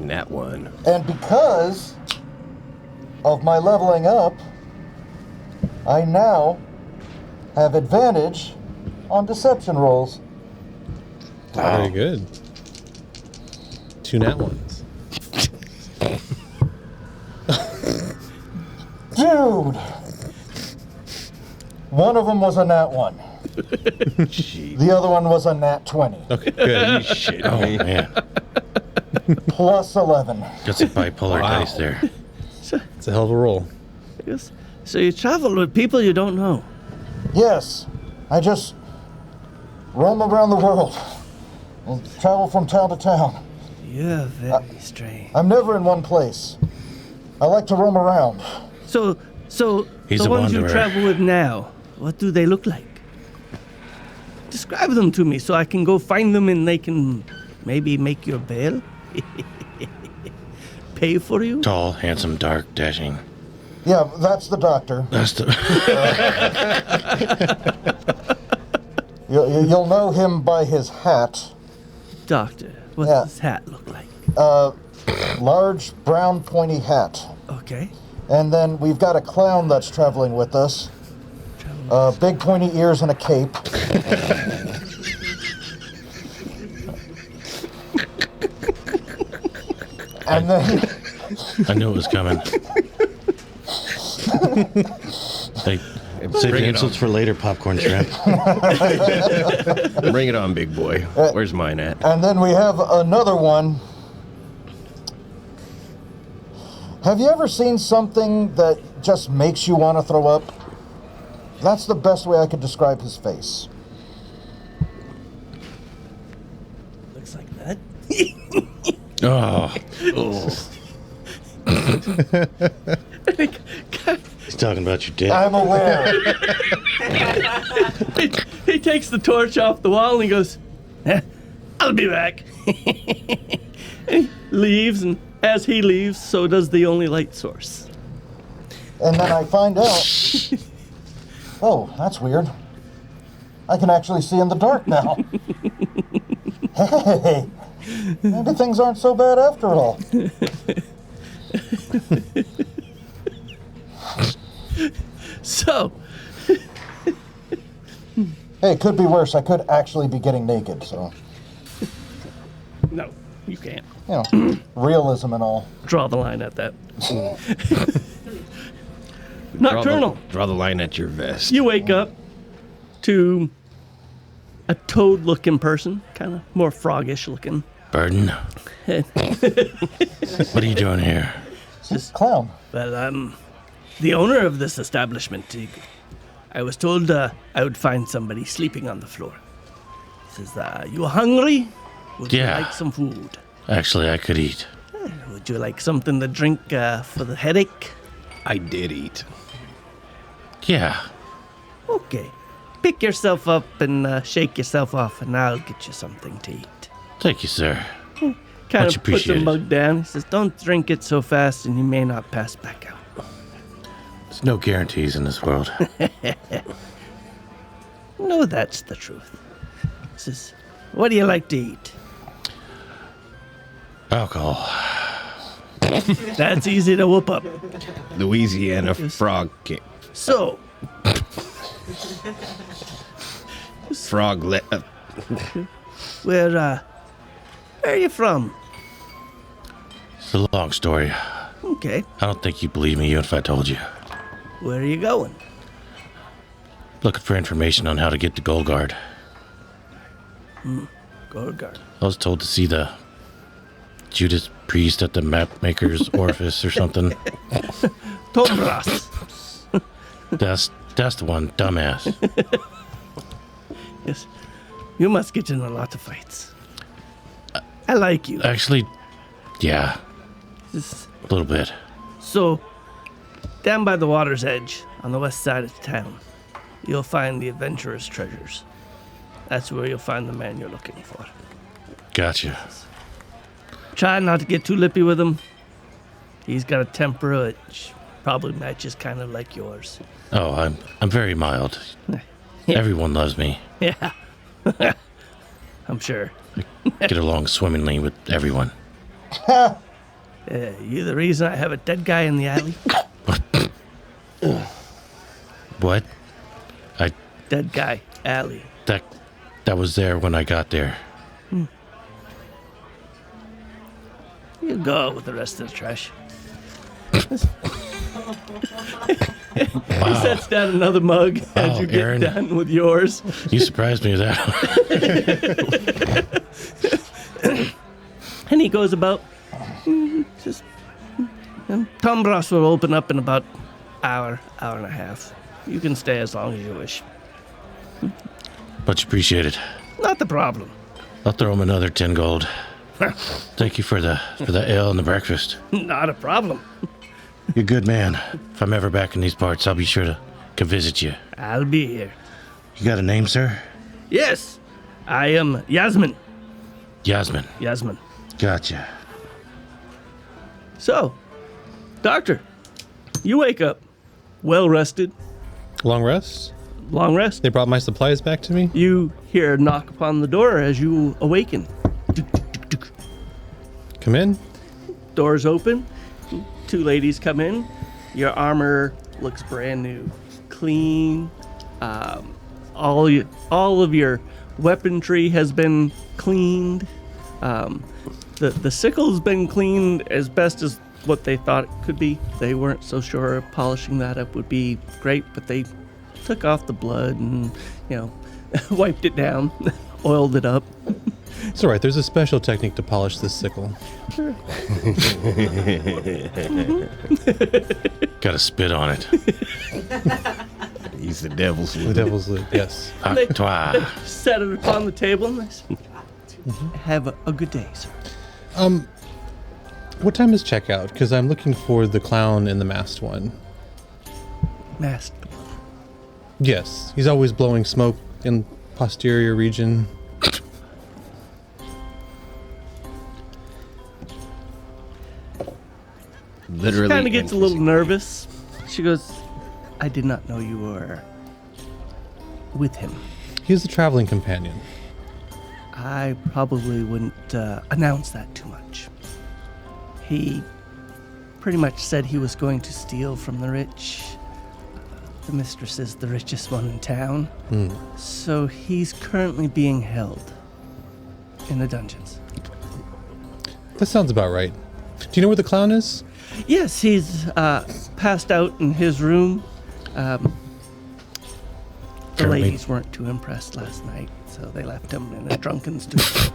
Nat 1. And because of my leveling up, I now have advantage on deception rolls. Very good. 2 nat ones. Dude! One of them was a nat 1. The other one was a nat 20. Okay, good. Shit. Oh, man. Plus 11. Got some bipolar dice there. It's a hell of a roll. Yes. So you travel with people you don't know. Yes, I just roam around the world. I'll travel from town to town. You're very strange. I'm never in one place. I like to roam around. So He's the a ones you wanderer. travel with now, what do they look like? Describe them to me so I can go find them and they can maybe make your bail. Pay for you? Tall, handsome, dark, dashing. Yeah, that's the doctor. That's the. You'll know him by his hat. Doctor, what's Yeah. this hat look like? Large, brown, pointy hat. Okay. And then we've got a clown that's traveling with us. Big pointy ears and a cape. And then I knew it was coming. Hey, save Bring your it insults for later, popcorn shrimp. Bring it on, big boy. Where's mine at? and then we have another one. Have you ever seen something that just makes you want to throw up? That's the best way I could describe his face. Looks like that. Oh. He's talking about your dick. I'm aware. He takes the torch off the wall and he goes, I'll be back. He leaves, and as he leaves, so does the only light source. And then I find out, oh, that's weird. I can actually see in the dark now. Hey, maybe things aren't so bad after all. So, Hey, it could be worse. I could actually be getting naked, so, no, you can't. you know, realism and all. Draw the line at that. Nocturnal. Draw the line at your vest. You wake up to a toad-looking person, kind of more froggish looking. Burden. What are you doing here? Clown. Well, I'm the owner of this establishment. I was told I would find somebody sleeping on the floor. Says, you hungry? Would Yeah. you like some food? Actually, I could eat. Would you like something to drink for the headache? I did eat. Yeah. Okay. Pick yourself up and shake yourself off, and I'll get you something to eat. Thank you, sir. Kind Much of puts the appreciated. mug down. He says, don't drink it so fast, and you may not pass back out. There's no guarantees in this world. No, that's the truth. He says, what do you like to eat? Alcohol. That's easy to whoop up. Louisiana frog king. So, Frog where are you from? It's a long story. Okay. I don't think you'd believe me even if I told you. Where are you going? Looking for information on how to get to Golgard. Gorgard. I was told to see the Judas priest at the map maker's orifice or something. Tobras. That's the one, dumbass. Yes. You must get in a lot of fights. I like you. Actually, yeah, This- a little bit. So, down by the water's edge, on the west side of town, you'll find the adventurer's treasures. That's where you'll find the man you're looking for. Gotcha. Try not to get too lippy with him. He's got a temper which probably matches kind of like yours. Oh, I'm very mild. Everyone loves me. Yeah. I'm sure. Get along swimmingly with everyone. You the reason I have a dead guy in the alley? What? Dead guy alley. That was there when I got there. You go with the rest of the trash. He sets down another mug as you get Aaron. done with yours. You surprised me with that. And he goes about, just, Tom Ross will open up in about hour and a half. You can stay as long as you wish. Much appreciated. Not the problem. I'll throw him another 10 gold. Thank you for the ale and the breakfast. Not a problem. You're a good man. If I'm ever back in these parts, I'll be sure to come visit you. I'll be here. You got a name, sir? Yes, I am Yasmin. Yasmin. Yasmin. Gotcha. So, Doctor, you wake up, well rested, Long rest? long rest. They brought my supplies back to me? You hear a knock upon the door as you awaken. Come in. Doors open. Two ladies come in. Your armor looks brand new, clean. All of your weaponry has been cleaned. The sickle's been cleaned as best as what they thought it could be. They weren't so sure polishing that up would be great, but they took off the blood and, wiped it down, oiled it up. It's all right. There's a special technique to polish this sickle. Gotta spit on it. He's the devil's The loot. devil's loot, yes. They Toi. set it upon the table and they said, have a good day, sir. What time is checkout? Because I'm looking for the clown in the masked one. Masked. Yes, he's always blowing smoke in posterior region. Literally. Kind of gets a and little nervous. She goes, I did not know you were with him. He's a traveling companion. I probably wouldn't announce that too much. He pretty much said he was going to steal from the rich. The mistress is the richest one in town. So he's currently being held in the dungeons. That sounds about right. Do you know where the clown is? Yes, he's passed out in his room. The Currently- ladies weren't too impressed last night, so they left him in a drunken stupor.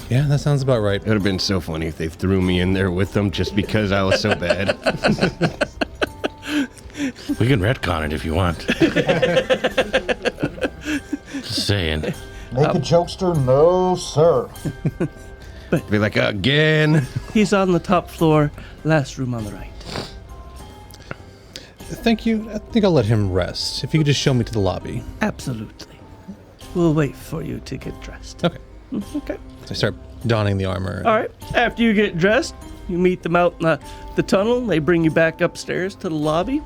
Yeah, that sounds about right. It would have been so funny if they threw me in there with them just because I was so bad. We can retcon it if you want. Just saying. Naked jokester, no sir. Be like, again. He's on the top floor, last room on the right. Thank you. I think I'll let him rest. If you could just show me to the lobby. Absolutely. We'll wait for you to get dressed. Okay. Okay. So I start donning the armor. All right. After you get dressed, you meet them out in the tunnel. They bring you back upstairs to the lobby,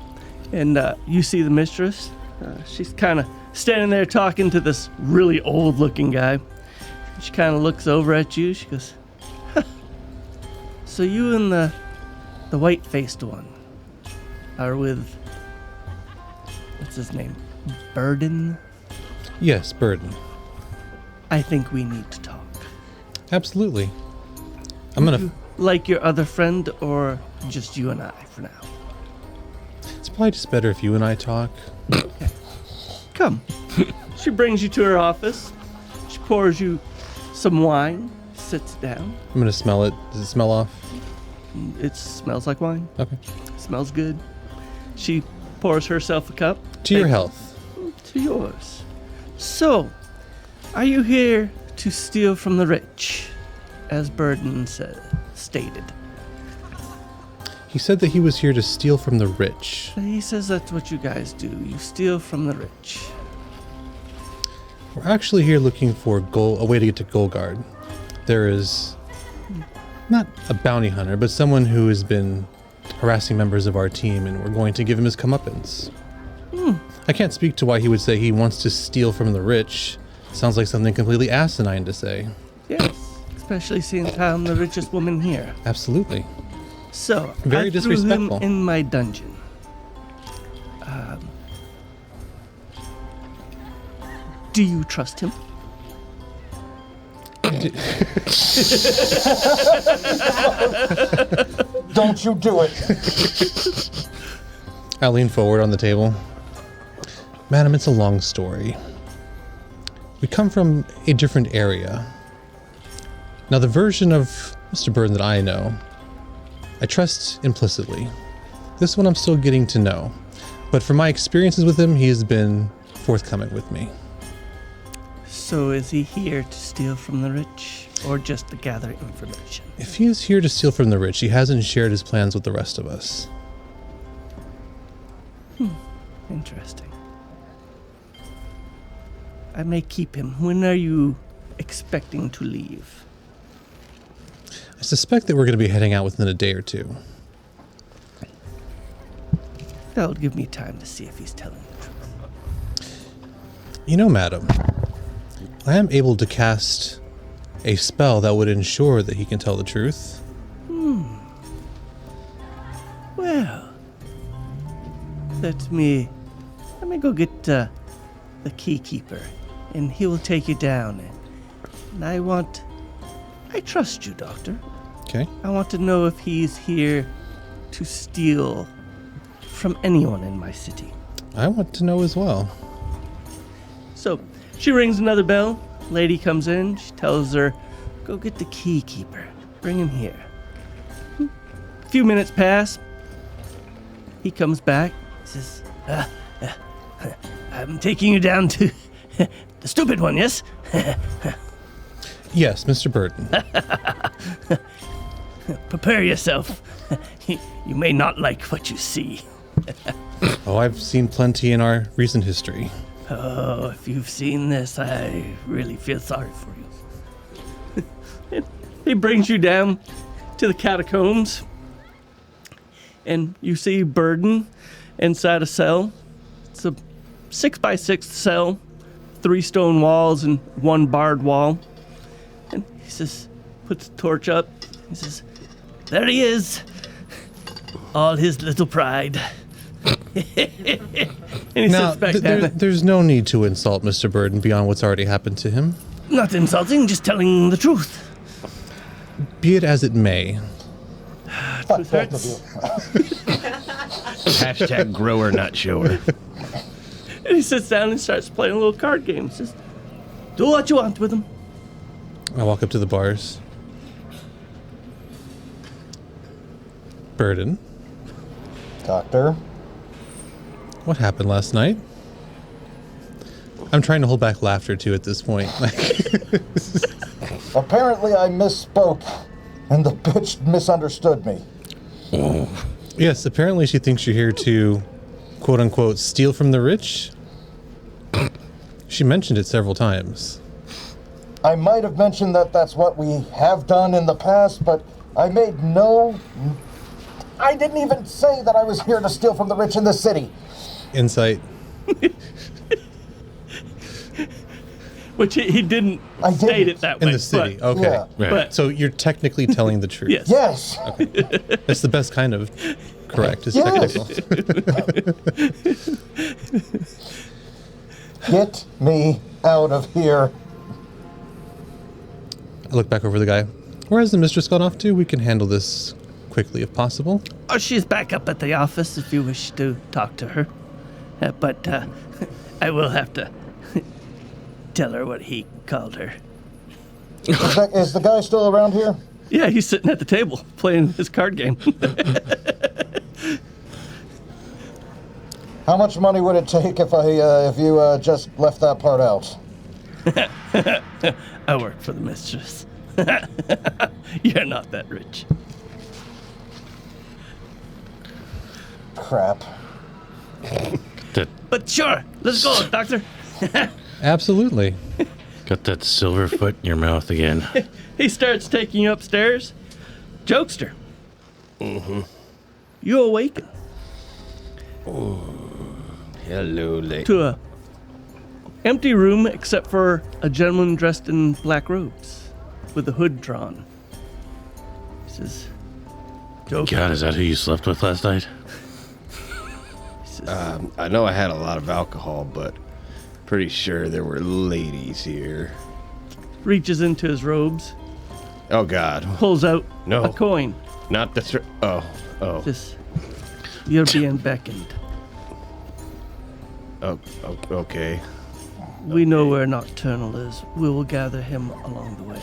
and you see the mistress. She's kind of standing there talking to this really old-looking guy. She kind of looks over at you. She goes, huh. So you and the white-faced one are with, what's his name? Burden? Yes, Burden. I think we need to talk. Absolutely. I'm gonna. Like your other friend, or just you and I for now? It's probably just better if you and I talk. Come. She brings you to her office. She pours you some wine, sits down. I'm gonna smell it. Does it smell off? It smells like wine. Okay. Smells good. She pours herself a cup. To your health. To yours. So, are you here to steal from the rich, as Burden stated? He said that he was here to steal from the rich. He says that's what you guys do. You steal from the rich. We're actually here looking for a way to get to Golgard. There is not a bounty hunter, but someone who has been harassing members of our team, and we're going to give him his comeuppance. I can't speak to why he would say he wants to steal from the rich. Sounds like something completely asinine to say. Yes, it's Especially seeing I'm the richest woman here. Absolutely. So, Very I threw disrespectful. him in my dungeon. Do you trust him? Don't you do it. I lean forward on the table. Madam, it's a long story. We come from a different area. Now, the version of Mr. Burden that I know, I trust implicitly. This one I'm still getting to know. But from my experiences with him, he has been forthcoming with me. So is he here to steal from the rich, or just to gather information? If he is here to steal from the rich, he hasn't shared his plans with the rest of us. Interesting. I may keep him. When are you expecting to leave? I suspect that we're going to be heading out within a day or two. That'll give me time to see if he's telling the truth. You know, madam, I am able to cast a spell that would ensure that he can tell the truth. Well, let me go get the key keeper, and he will take you down. And I trust you, Doctor. Okay. I want to know if he's here to steal from anyone in my city. I want to know as well. So she rings another bell. Lady comes in. She tells her, go get the key keeper. Bring him here. A few minutes pass. He comes back. Says, I'm taking you down to the stupid one, yes? Yes, Mr. Burton. Prepare yourself. You may not like what you see. Oh, I've seen plenty in our recent history. Oh, if you've seen this, I really feel sorry for you. He brings you down to the catacombs, and you see Burden inside a cell. It's a 6x6 cell, 3 stone walls and 1 barred wall. And he says, puts the torch up. He says, there he is. All his little pride. And he Now, sits back down. there's no need to insult Mr. Burden beyond what's already happened to him. Not insulting, just telling the truth. Be it as it may. Truth hurts. Hashtag grower, not shower. And he sits down and starts playing a little card game. Says, do what you want with him. I walk up to the bars. Burden, Doctor, what happened last night? I'm trying to hold back laughter too at this point. apparently I misspoke, and the bitch misunderstood me. Yes, apparently she thinks you're here to, quote unquote, steal from the rich. She mentioned it several times. I might have mentioned that that's what we have done in the past, but I didn't even say that I was here to steal from the rich in the city. Insight. Which he didn't state it that way. In the city. but- Okay. Yeah. Right. But So you're technically telling the truth. yes. Yes. That's the best kind of correct. Is Yes. technical. Get me out of here. I look back over the guy. Where has the mistress gone off to? We can handle this quickly if possible. Oh, she's back up at the office if you wish to talk to her. But I will have to tell her what he called her. Is the guy still around here? Yeah, he's sitting at the table playing his card game. How much money would it take if you just left that part out? I work for the mistress. You're not that rich. Crap. But sure, let's go, Doctor. Absolutely. Got that silver foot in your mouth again. He starts taking you upstairs. Jokester. You awaken Hello, lady. to a empty room except for a gentleman dressed in black robes. with the hood drawn. He says, Joke. God, is that who you slept with last night? He says, I know I had a lot of alcohol, but pretty sure there were ladies here. reaches into his robes, Oh, God. pulls out No. a coin. Not the... Oh. Just, you're being beckoned. Oh, okay. We know where Nocturnal is. We will gather him along the way.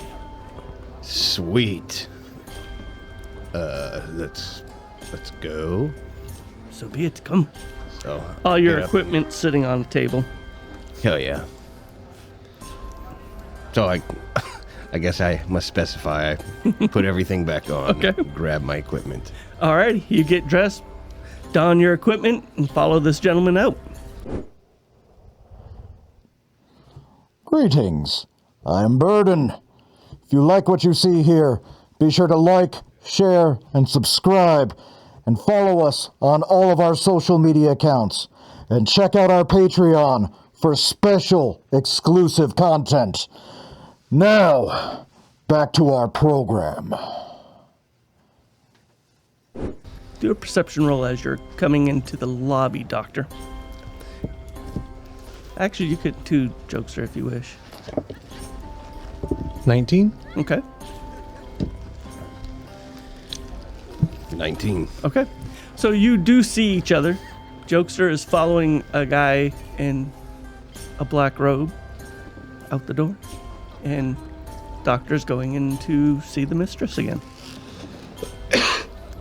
Sweet. Let's go. So be it. Come. So, All your get up. equipment sitting on the table. Hell yeah. So I guess I must specify. I put everything back on. Okay. Grab my equipment. All right, you get dressed, don your equipment, and follow this gentleman out. Greetings. I'm Burden. If you like what you see here, be sure to like, share, and subscribe, and follow us on all of our social media accounts. And check out our Patreon for special exclusive content. Now, back to our program. Do a perception roll as you're coming into the lobby, Doctor. Actually, you could do Jokester if you wish. 19? Okay. 19. Okay. So you do see each other. Jokester is following a guy in a black robe out the door. And Doctor's going in to see the mistress again.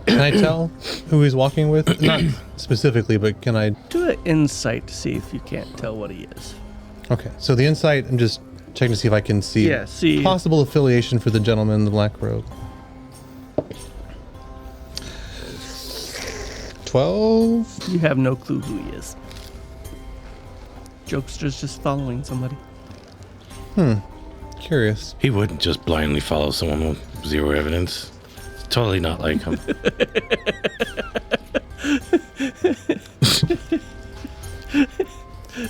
Can I tell who he's walking with? Not specifically, but can I? Do an insight to see if you can't tell what he is. Okay, so the insight, I'm just checking to see if I can see, Yeah, see. possible affiliation for the gentleman in the black robe. 12? You have no clue who he is. Jokester's just following somebody. Curious. He wouldn't just blindly follow someone with zero evidence. It's totally not like him.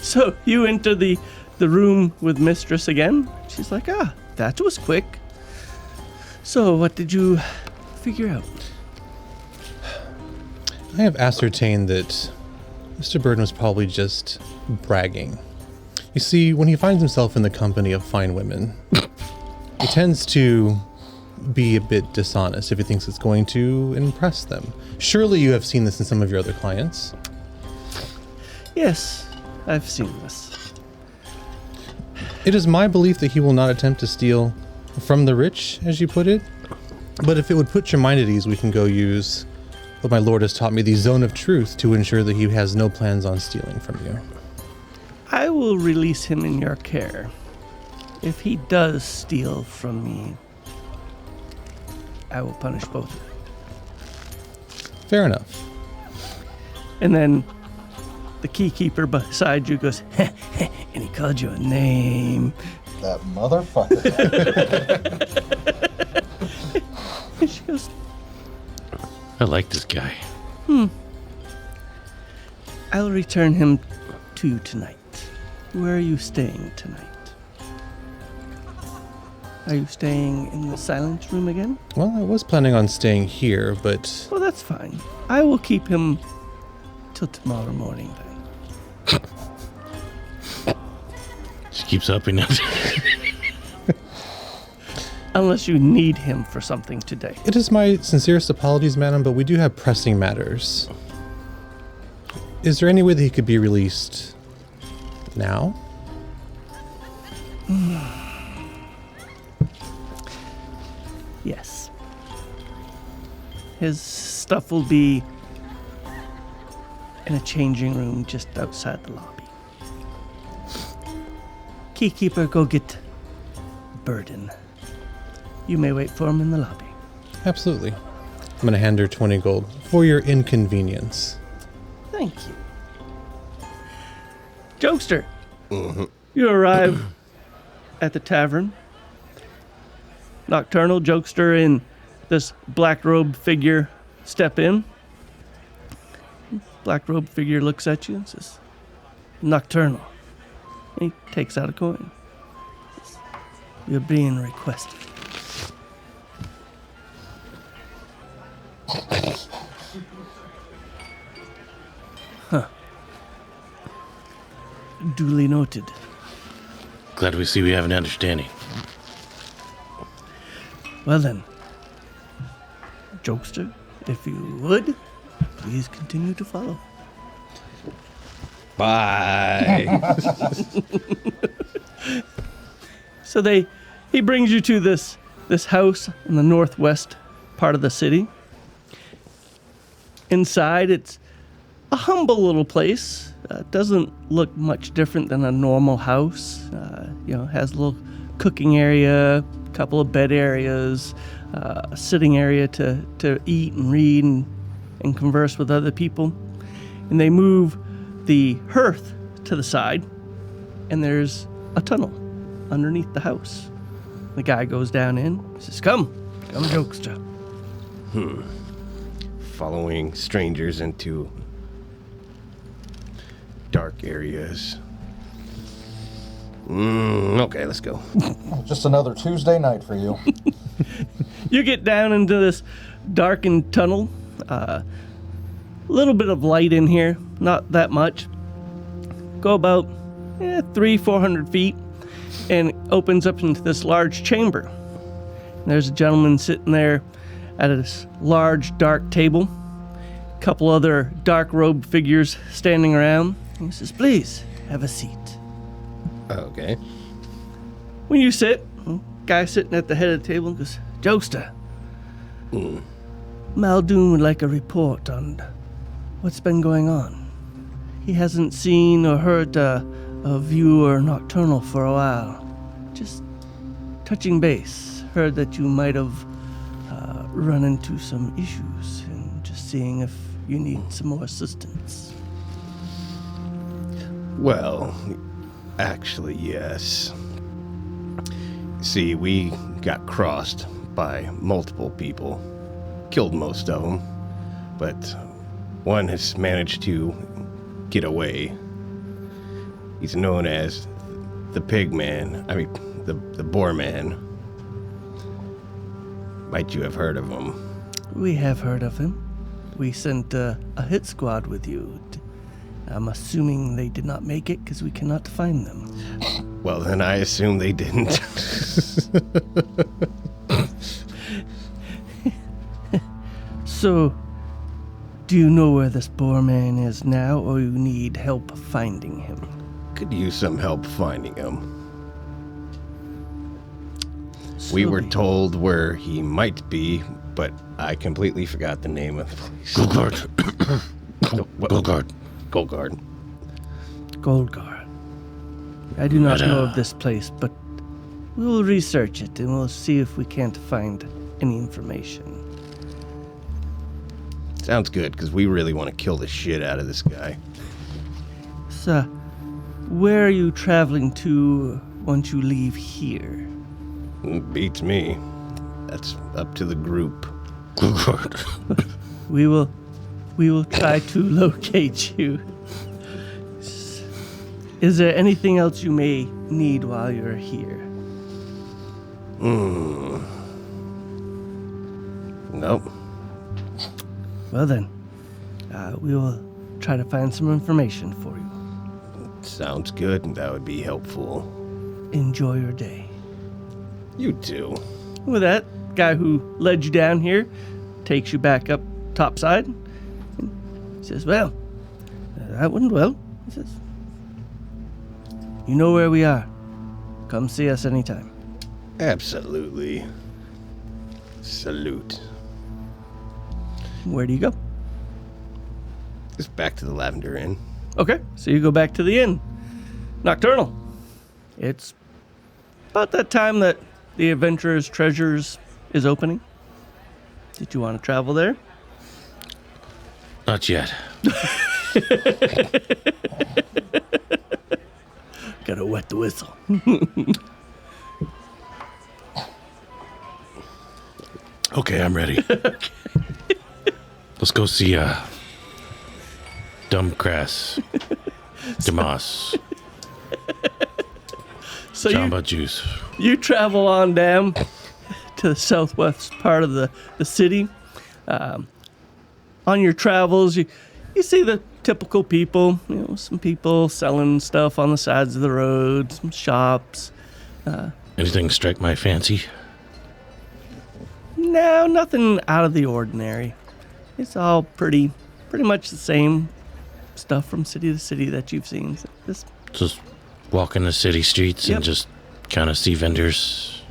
So you enter the room with Mistress again. She's like, that was quick. So what did you figure out? I have ascertained that Mr. Burden was probably just bragging. You see, when he finds himself in the company of fine women, he tends to be a bit dishonest if he thinks it's going to impress them. Surely you have seen this in some of your other clients. Yes, I've seen this. It is my belief that he will not attempt to steal from the rich, as you put it. But if it would put your mind at ease, we can go use what my lord has taught me, the zone of truth, to ensure that he has no plans on stealing from you. I will release him in your care. If he does steal from me, I will punish both of you. Fair enough. And then the keykeeper beside you goes, and he called you a name. That motherfucker. And she goes, I like this guy. I'll return him to you tonight. Where are you staying tonight? Are you staying in the silence room again? Well, I was planning on staying here, but Well, that's fine. I will keep him till tomorrow morning then. She keeps upping it. Unless you need him for something today. it is my sincerest apologies, madam, but we do have pressing matters. Is there any way that he could be released now? Yes. His stuff will be in a changing room just outside the lobby. Keykeeper, go get Burden. You may wait for him in the lobby. Absolutely. I'm going to hand her 20 gold for your inconvenience. Thank you. Jokester, you arrive at the tavern. Nocturnal, Jokester, and this black robe figure step in. Black robe figure looks at you and says, Nocturnal. And he takes out a coin. Says, you're being requested. Duly noted. Glad we see we have an understanding. Well then, Jokester, if you would, please continue to follow. Bye. So he brings you to this house in the northwest part of the city. Inside, it's a humble little place. Doesn't look much different than a normal house. Has a little cooking area, a couple of bed areas, a sitting area to eat and read and converse with other people. And they move the hearth to the side, and there's a tunnel underneath the house. The guy goes down in, says, Come, Jokester. Following strangers into dark areas. Okay, let's go. Just another Tuesday night for you. You get down into this darkened tunnel. A little bit of light in here, not that much. Go about 300-400 feet, and it opens up into this large chamber. There's a gentleman sitting there at this large dark table. A couple other dark robed figures standing around. He says, Please, have a seat. Okay. When you sit, guy sitting at the head of the table goes, Jokester, Muldoon would like a report on what's been going on. He hasn't seen or heard of you or Nocturnal for a while. Just touching base. Heard that you might have run into some issues and just seeing if you need some more assistance. Well, actually, yes. See, we got crossed by multiple people. Killed most of them. But one has managed to get away. He's known as the Pig Man. I mean, the Boar Man. Might you have heard of him? We have heard of him. We sent a hit squad with you. I'm assuming they did not make it because we cannot find them. Well, then I assume they didn't. So, do you know where this Boar Man is now, or you need help finding him? Could use some help finding him. We were told where he might be, but I completely forgot the name of the place. Goldguard. Goldguard. Goldguard. I do not know of this place, but we will research it and we'll see if we can't find any information. Sounds good, because we really want to kill the shit out of this guy. So, where are you traveling to once you leave here? Beats me. That's up to the group. Goldguard. We will try to locate you. Is there anything else you may need while you're here? Nope. Well then, we will try to find some information for you. Sounds good. That would be helpful. Enjoy your day. You too. With that, guy who led you down here takes you back up topside. He says, well, that went well. He says, you know where we are. Come see us anytime. Absolutely. Salute. Where do you go? Just back to the Lavender Inn. Okay, so you go back to the inn. Nocturnal. It's about that time that the Adventurer's Treasures is opening. Did you want to travel there? Not yet. Gotta wet the whistle. Okay, I'm ready. Let's go see Dumbcrass, Damas, So Jamba Juice. you travel on down to the southwest part of the city. On your travels, you see the typical people, some people selling stuff on the sides of the road, some shops. Anything strike my fancy? No, nothing out of the ordinary. It's all pretty much the same stuff from city to city that you've seen. Just walking the city streets Yep. and just kind of see vendors.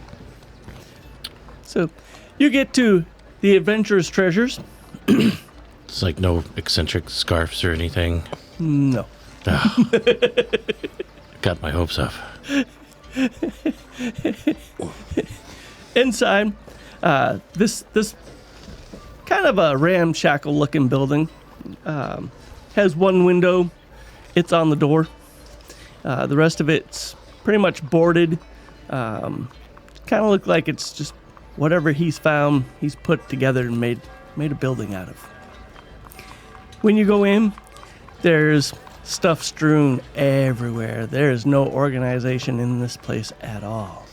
So you get to the Adventurer's Treasures. It's like no eccentric scarves or anything. No. Got my hopes up. Inside, this kind of a ramshackle looking building has one window. It's on the door. The rest of it's pretty much boarded. Kind of look like it's just whatever he's found, he's put together and made a building out of. When you go in, there's stuff strewn everywhere. There is no organization in this place at all.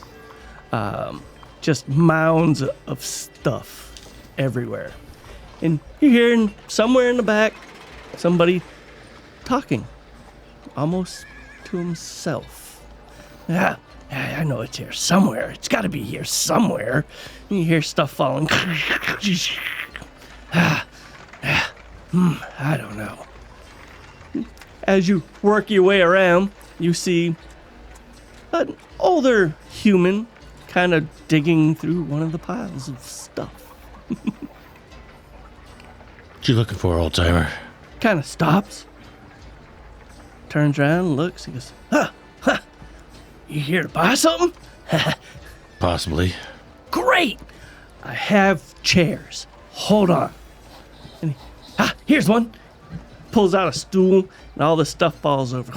Just mounds of stuff everywhere. And you're hearing somewhere in the back somebody talking, almost to himself. Yeah, I know it's here somewhere. It's got to be here somewhere. And you hear stuff falling. I don't know. As you work your way around, you see an older human kind of digging through one of the piles of stuff. What you looking for, old timer? Kind of stops, turns around, looks, he goes, you here to buy something? Possibly. Great! I have chairs. Hold on. And here's one. Pulls out a stool, and all the stuff falls over.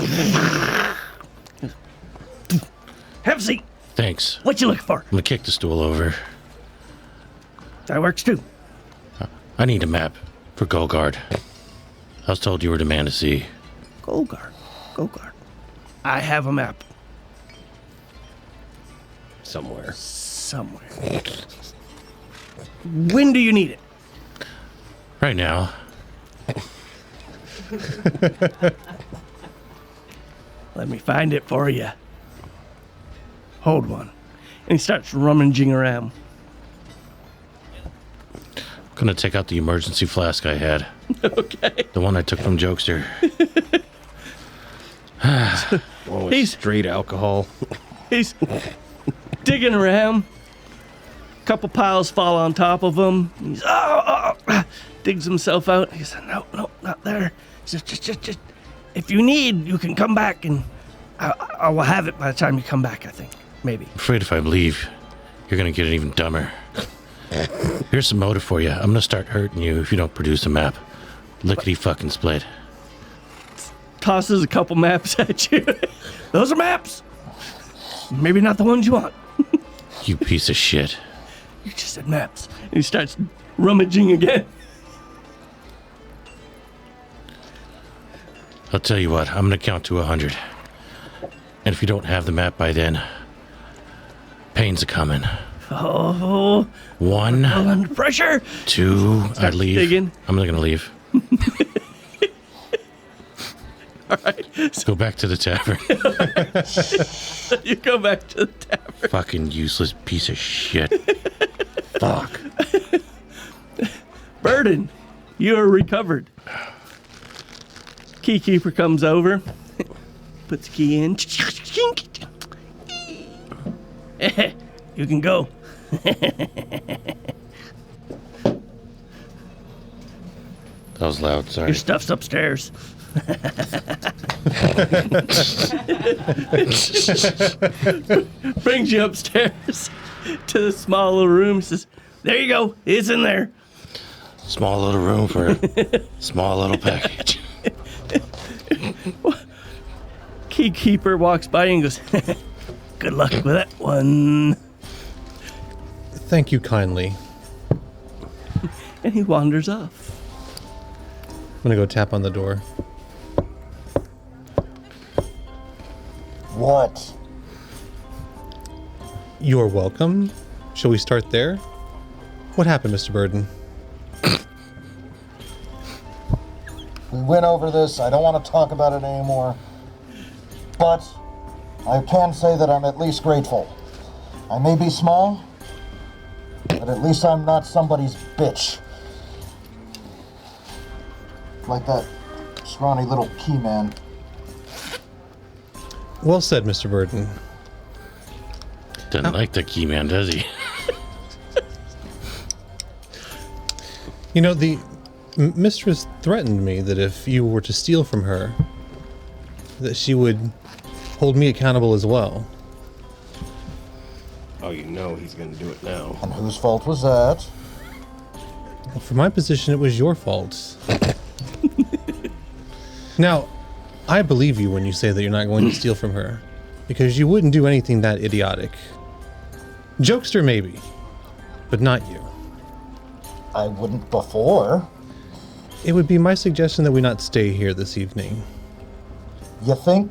Have a seat. Thanks. What you looking for? I'm gonna kick the stool over. That works too. I need a map for Golgard. I was told you were the man to see. Golgard. I have a map. Somewhere. When do you need it? Right now. Let me find it for you. Hold one. And he starts rummaging around. Gonna take out the emergency flask I had. Okay. The one I took from Jokester. One with He's- straight alcohol. He's digging around. Couple piles fall on top of him. He's digs himself out. He said, "No, not there. Just if you need, you can come back, and I will have it by the time you come back. I think maybe." Afraid if I leave, you're gonna get even dumber. Here's some motive for you. I'm gonna start hurting you if you don't produce a map. Lickety fucking split. Tosses a couple maps at you. Those are maps. Maybe not the ones you want. You piece of shit. You just said maps. And he starts rummaging again. I'll tell you what, I'm gonna count to 100. And if you don't have the map by then, pain's a coming. Oh, 1, under pressure. 2, I leave. digging. I'm not gonna leave. All right. Go back to the tavern. You go back to the tavern. Fucking useless piece of shit. Fuck. Burden, you are recovered. Keykeeper comes over, puts the key in. You can go. That was loud, sorry. Your stuff's upstairs. Brings you upstairs to the small little room. Says, "There you go. It's in there." Small little room for a small little package. Keykeeper walks by and goes, "Good luck with that one." Thank you kindly. And he wanders off. I'm gonna go tap on the door. What? You're welcome. Shall we start there? What happened, Mr. Burden? went over this. I don't want to talk about it anymore. But I can say that I'm at least grateful. I may be small, but at least I'm not somebody's bitch. Like that scrawny little key man. Well said, Mr. Burden. Doesn't like the key man, does he? You know, the mistress threatened me that if you were to steal from her, that she would hold me accountable as well. Oh, you know he's gonna do it now. And whose fault was that? From my position, it was your fault. Now, I believe you when you say that you're not going to steal from her, because you wouldn't do anything that idiotic. Jokester, maybe, but not you. I wouldn't before. It would be my suggestion that we not stay here this evening. You think?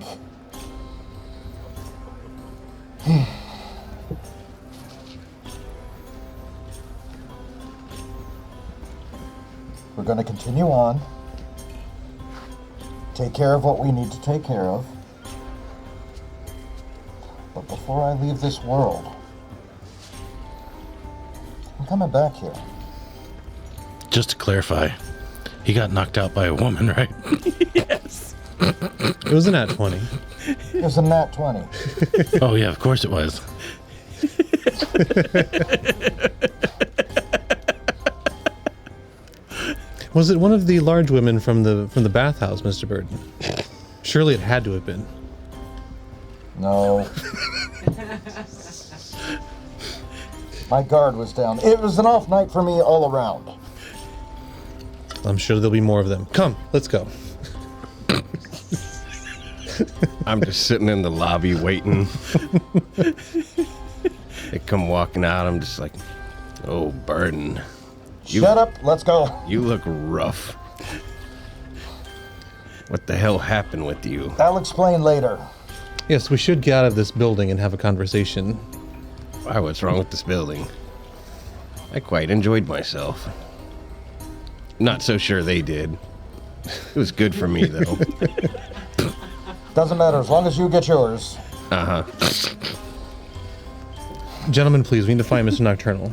We're going to continue on. Take care of what we need to take care of. But before I leave this world, I'm coming back here. Just to clarify, he got knocked out by a woman, right? Yes. It was an at 20. It was a nat 20. Oh yeah, of course it was. Was it one of the large women from the bathhouse, Mr. Burden? Surely it had to have been. No. My guard was down. It was an off night for me all around. I'm sure there'll be more of them. Come, let's go. I'm just sitting in the lobby waiting. They come walking out. I'm just like, oh, Burden. Shut up, let's go. You look rough. What the hell happened with you? I'll explain later. Yes, we should get out of this building and have a conversation. Why, what's wrong with this building? I quite enjoyed myself. Not so sure they did. It was good for me, though. Doesn't matter as long as you get yours. Uh-huh. Gentlemen, please, we need to find Mr. Nocturnal.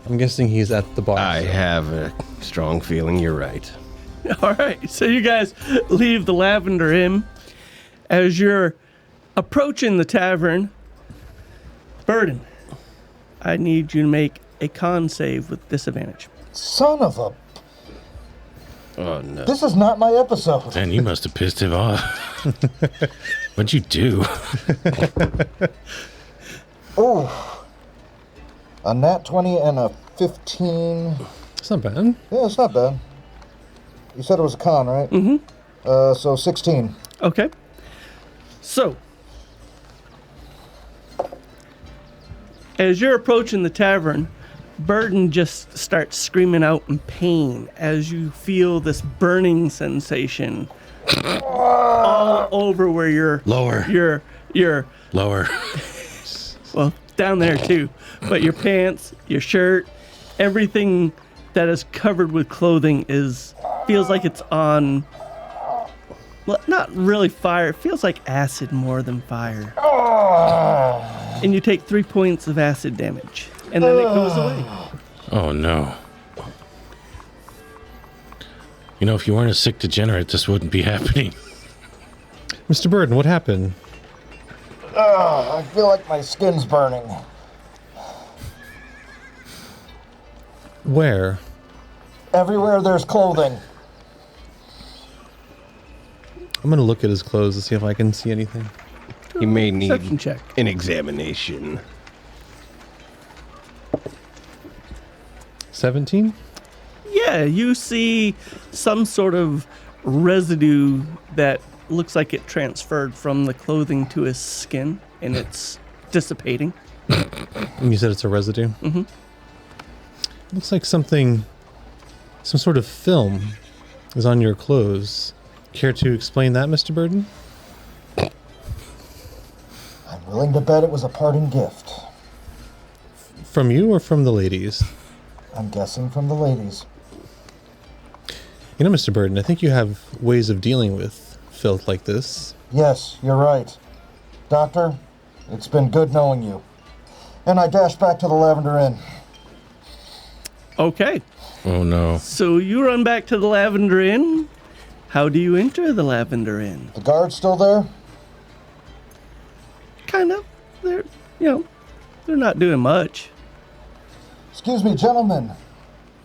I'm guessing he's at the bar. I so. have a strong feeling you're right. All right, so you guys leave the Lavender Inn. As you're approaching the tavern, Burden, I need you to make a con save with disadvantage. Son of a... Oh, no. This is not my episode. Man, you must have pissed him off. What'd you do? Oh. A nat 20 and a 15. It's not bad. Yeah, it's not bad. You said it was a con, right? Mm-hmm. So 16. Okay. So, as you're approaching the tavern, Burden just starts screaming out in pain as you feel this burning sensation all over where you're... Lower. You're Lower. well, down there too. But your pants, your shirt, everything that is covered with clothing feels like it's on, well, not really fire. It feels like acid more than fire. And you take 3 points of acid damage. And then it goes away. Oh no. You know, if you weren't a sick degenerate, this wouldn't be happening. Mr. Burden, what happened? I feel like my skin's burning. Where? Everywhere there's clothing. I'm gonna look at his clothes to see if I can see anything. You may need Perception check. an examination. 17? Yeah, you see some sort of residue that looks like it transferred from the clothing to his skin, and it's dissipating. And you said it's a residue? Mm-hmm. Looks like some sort of film is on your clothes. Care to explain that, Mr. Burden? I'm willing to bet it was a parting gift. From you or from the ladies? I'm guessing from the ladies. You know, Mr. Burden, I think you have ways of dealing with filth like this. Yes, you're right. Doctor, it's been good knowing you. And I dash back to the Lavender Inn. Okay. Oh no. So you run back to the Lavender Inn. How do you enter the Lavender Inn? The guard's still there? Kind of. They're not doing much. Excuse me, gentlemen.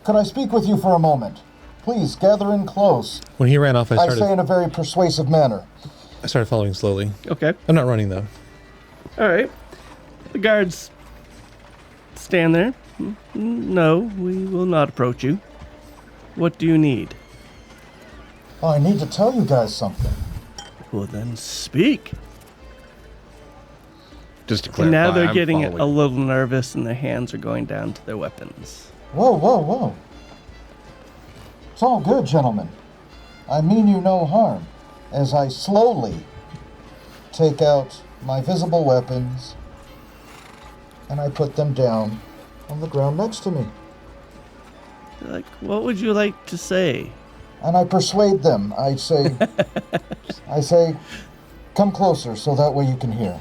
Could I speak with you for a moment? Please, gather in close. When he ran off, I I say in started a very persuasive manner. following slowly. Okay. I'm not running, though. All right. The guards stand there. No, we will not approach you. What do you need? Oh, I need to tell you guys something. Well, then speak. Just to And clarify, now they're I'm getting a following. little nervous and their hands are going down to their weapons. Whoa, whoa, whoa. It's all good, gentlemen. I mean you no harm, as I slowly take out my visible weapons and I put them down on the ground next to me. Like, what would you like to say? And I persuade them. I say, come closer so that way you can hear.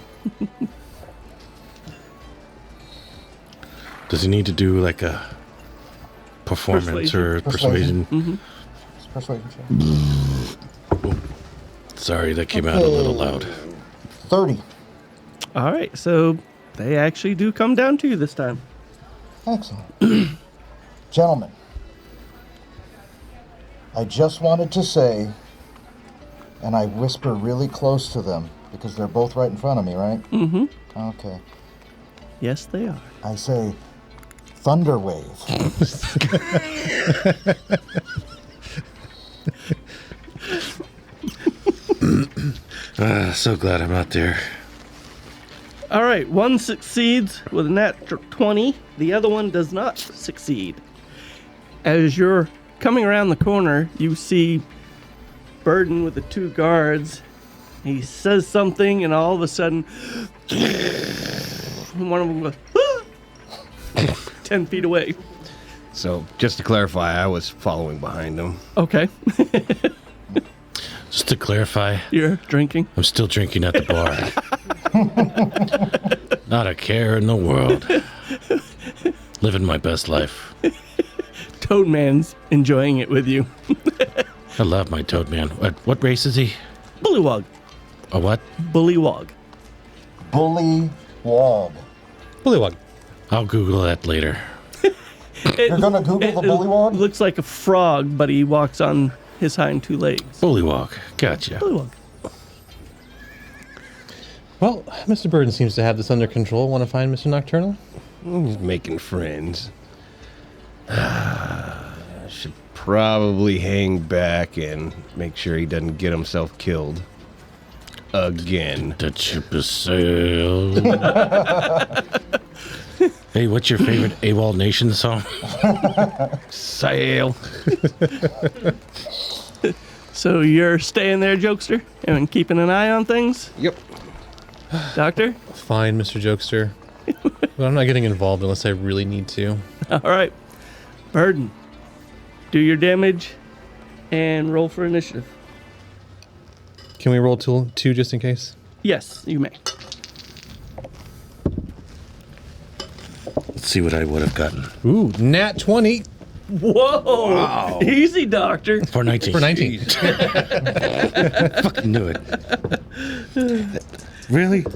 Does he need to do like a performance or persuasion? Mm-hmm. It's persuasion check. Sorry, that came out a little loud. 30. All right, so they actually do come down to you this time. Excellent. Gentlemen, I just wanted to say, and I whisper really close to them, because they're both right in front of me, right? Mm-hmm. Okay. Yes, they are. I say, thunder wave. So glad I'm not there. All right, one succeeds with a nat 20. The other one does not succeed. As you're coming around the corner, you see Burden with the two guards. He says something, and all of a sudden, one of them goes, "Ah!" 10 feet away. So, just to clarify, I was following behind them. Okay. Just to clarify, You're drinking? I'm still drinking at the bar. Not a care in the world. Living my best life. Toadman's enjoying it with you. I love my toad man. What race is he? Bullywog. A what? Bullywog. Bully wog. Bullywug. I'll Google that later. You're gonna Google the bullywog? Looks like a frog, but he walks on his hind two legs. Bullywog. Gotcha. Bullywog. Well, Mr. Burden seems to have this under control. Want to find Mr. Nocturnal? He's making friends. Should probably hang back and make sure he doesn't get himself killed. Again. The ship is sailed. Hey, what's your favorite AWOL Nation song? Sail. So you're staying there, Jokester, and keeping an eye on things? Yep. Doctor? Fine, Mr. Jokester. But I'm not getting involved unless I really need to. All right. Burden, do your damage and roll for initiative. Can we roll two just in case? Yes, you may. Let's see what I would have gotten. Ooh, nat 20 Whoa! Wow. Easy, Doctor. For 19. for 19. Fucking knew it. Really?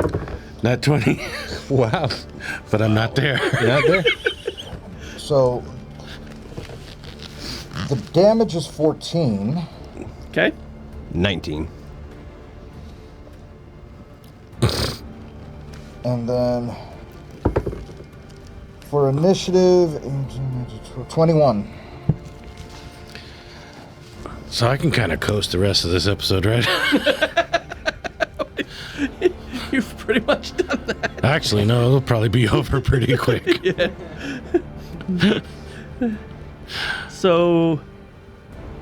Not 20? Wow. But I'm not there. You're not there? So, the damage is 14. Okay. 19. And then for initiative, 21. So I can kind of coast the rest of this episode, right? You've pretty much done that. Actually, no, it'll probably be over pretty quick. Yeah. So,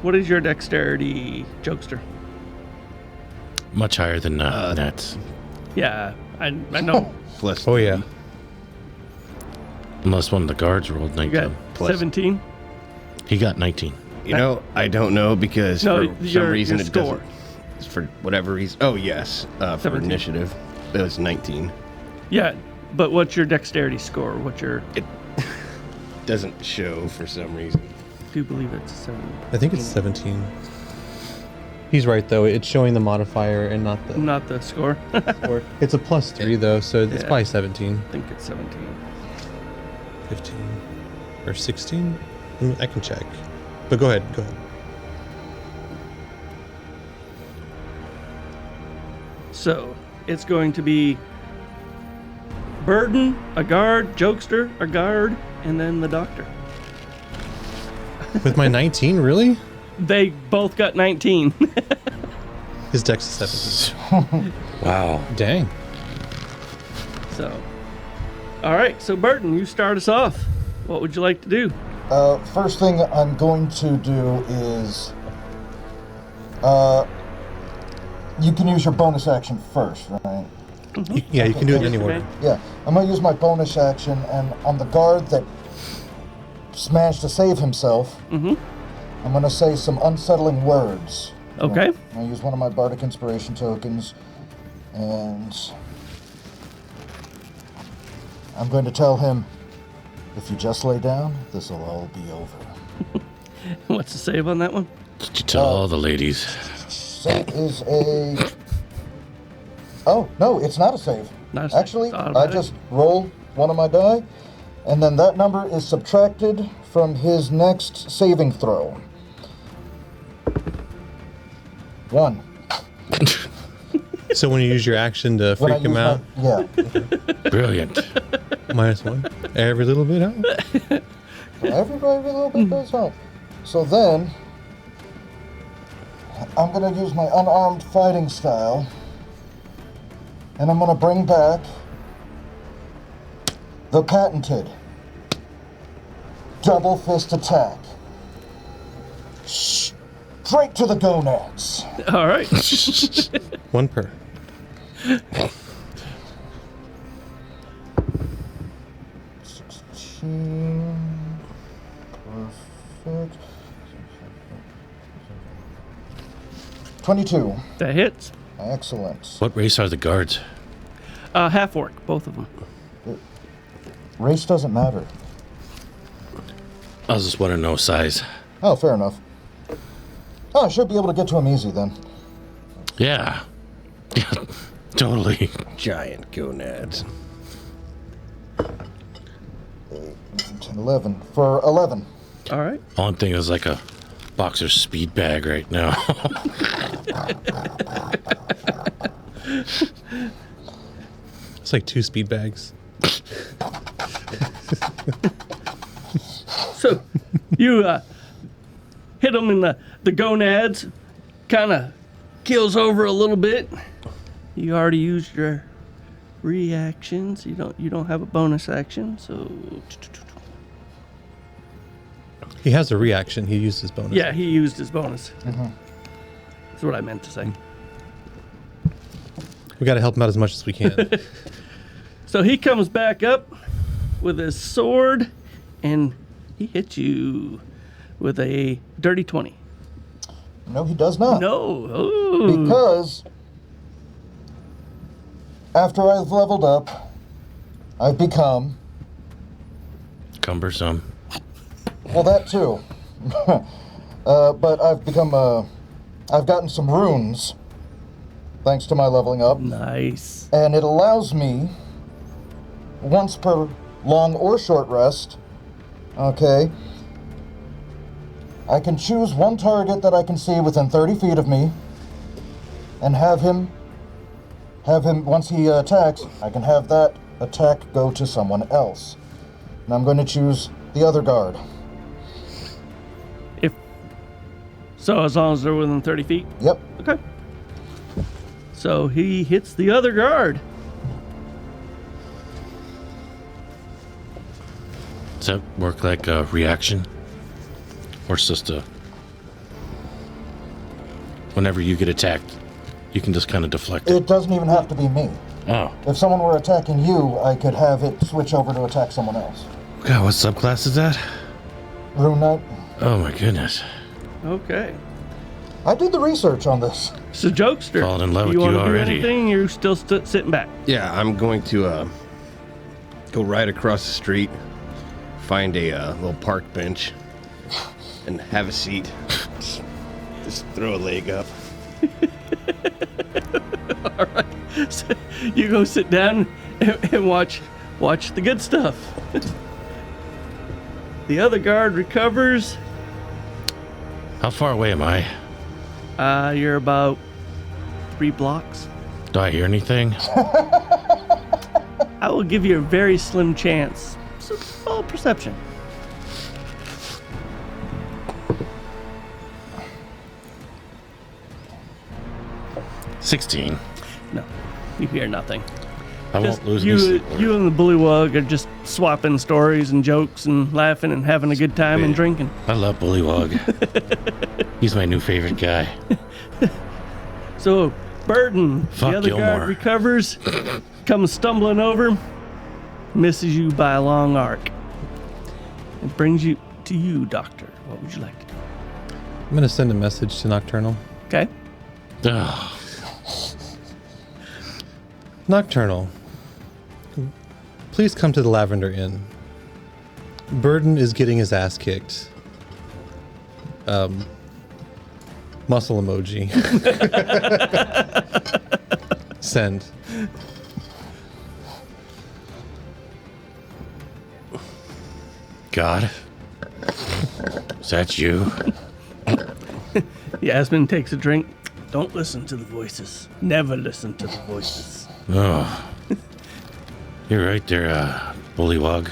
what is your dexterity, Jokester? Much higher than Nat's. Yeah, I know. Plus Oh, yeah. Unless one of the guards rolled You 19. got Plus. 17. He got 19. You know, I don't know because No, for some your reason it score. doesn't. For whatever reason. Oh, yes. For 17. initiative, it was 19. Yeah, but what's your dexterity score? What's your... It doesn't show for some reason. I do believe it's a 7. I think it's 17. He's right though. It's showing the modifier and not the Not the score. score. It's a +3 though, so it's Yeah. probably 17, I think it's 17. 15, or 16. I can check. But go ahead. Go ahead. So it's going to be Burden, a guard, Jokester, a guard, and then the doctor. With my 19, really? They both got 19. His dex is 17. Wow. Dang. So, all right. So Burton, you start us off. What would you like to do? First thing I'm going to do is, you can use your bonus action first, right? Yeah, you can do it in any Okay. order. Yeah, I'm gonna use my bonus action, and on the guard that managed to save himself, I'm gonna say some unsettling words. Okay. I'm gonna use one of my bardic inspiration tokens, and I'm going to tell him, if you just lay down, this will all be over. What's the save on that one? Did you tell all the ladies? That is a... Oh, no, it's not a save. Not a save. Actually, It's I automatic. just roll one of my die, and then that number is subtracted from his next saving throw. 1. So when you use your action to When I freak him use out, yeah. Brilliant. -1. Every little bit out. Everybody a little bit does help. So then, I'm going to use my unarmed fighting style, and I'm going to bring back the patented double fist attack. Straight to the gonads. All right. 1 per. Perfect. 22. That hits. Excellent. What race are the guards? Half orc, both of them. Race doesn't matter. I just want to know size. Oh, fair enough. Oh, I should be able to get to him easy then. Yeah. Yeah, totally. Giant gonads. 10, 11. For 11. All right. All I'm thinking is like a boxer speed bag right now. It's like 2 speed bags. So you hit him in the gonads, kind of keels over a little bit. You already used your reactions. You don't have a bonus action, so He has a reaction. He used his bonus. yeah, he used his bonus. That's what I meant to say. We got to help him out as much as we can. So he comes back up with his sword, and he hits you with a dirty 20. No, he does not. No. Ooh. Because after I've leveled up, I've become, Cumbersome. well, that too. But I've become, I've gotten some runes, thanks to my leveling up. Nice. And it allows me, once per long or short rest, okay, I can choose one target that I can see within 30 feet of me, and have him, once he attacks, I can have that attack go to someone else. And I'm going to choose the other guard. So as long as they're within 30 feet? Yep. Okay. So he hits the other guard. Does that work like a reaction? Or it's just a... Whenever you get attacked, you can just kind of deflect it. It doesn't even have to be me. Oh. If someone were attacking you, I could have it switch over to attack someone else. God, what subclass is that? Rune Knight? Oh my goodness. Okay. I did the research on this. So, Jokester, Fallen in love you with you want to do already. anything? You're still sitting back. Yeah, I'm going to go right across the street, find a little park bench, and have a seat. Just throw a leg up. All right. So you go sit down and watch the good stuff. The other guard recovers. How far away am I? You're about 3 blocks. Do I hear anything? I will give you a very slim chance. So, all perception. $16. No, you hear nothing. I Just won't lose any you, sleep. you and the bullywug are just swapping stories and jokes and laughing and having a good time and drinking. I love Bullywug. He's my new favorite guy. So, Burden, Fuck the other Gilmore. guard recovers, comes stumbling over, misses you by a long arc. It brings you to you, Doctor. What would you like to do? I'm going to send a message to Nocturnal. Okay. Ugh. Nocturnal, please come to the Lavender Inn. Burden is getting his ass kicked. Muscle emoji. Send. God. Is that you? Yasmin takes a drink. Don't listen to the voices. Never listen to the voices. Oh. You're right there, Bullywug.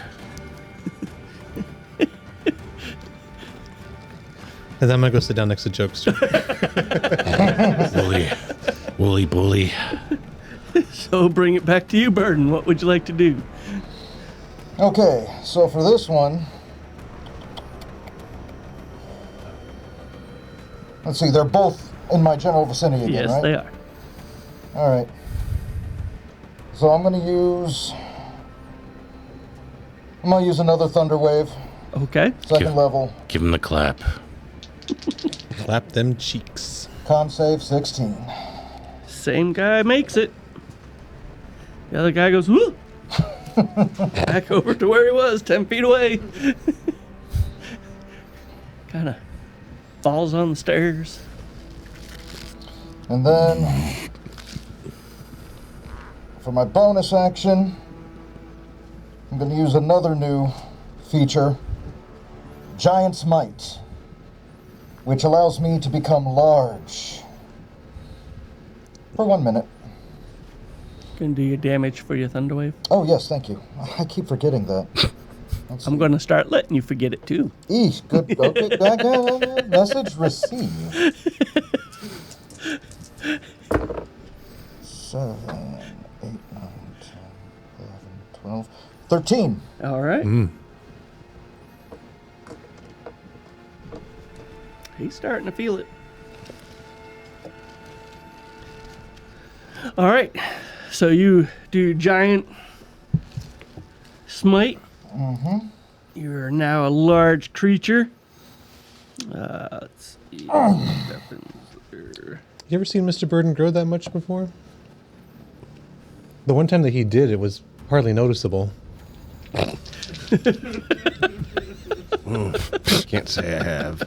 And then I'm going to go sit down next to Jokester. Woolly bully. So bring it back to you, Burden. What would you like to do? Okay, so for this one, let's see, they're both in my general vicinity again, Yes, right? they are. All right. So I'm gonna use another Thunder Wave, Okay. second level, Give him the clap. Clap them cheeks. con save 16. Same guy makes it. The other guy goes, whoo! Back over to where he was, 10 feet away. Kind of falls on the stairs. And then for my bonus action, I'm gonna use another new feature, Giant's Might, which allows me to become large for 1 minute. Gonna do your damage for your Thunderwave. Oh yes, thank you. I keep forgetting that. I'm gonna start letting you forget it too. Eesh, good. Okay, message received. 7, 8, 9, 10, 11, 12, 13. All right. He's starting to feel it. All right. So you do giant smite. Mm-hmm. You're now a large creature. Let's see what happens there. You ever seen Mr. Burden grow that much before? The one time that he did, it was hardly noticeable. Can't say I have.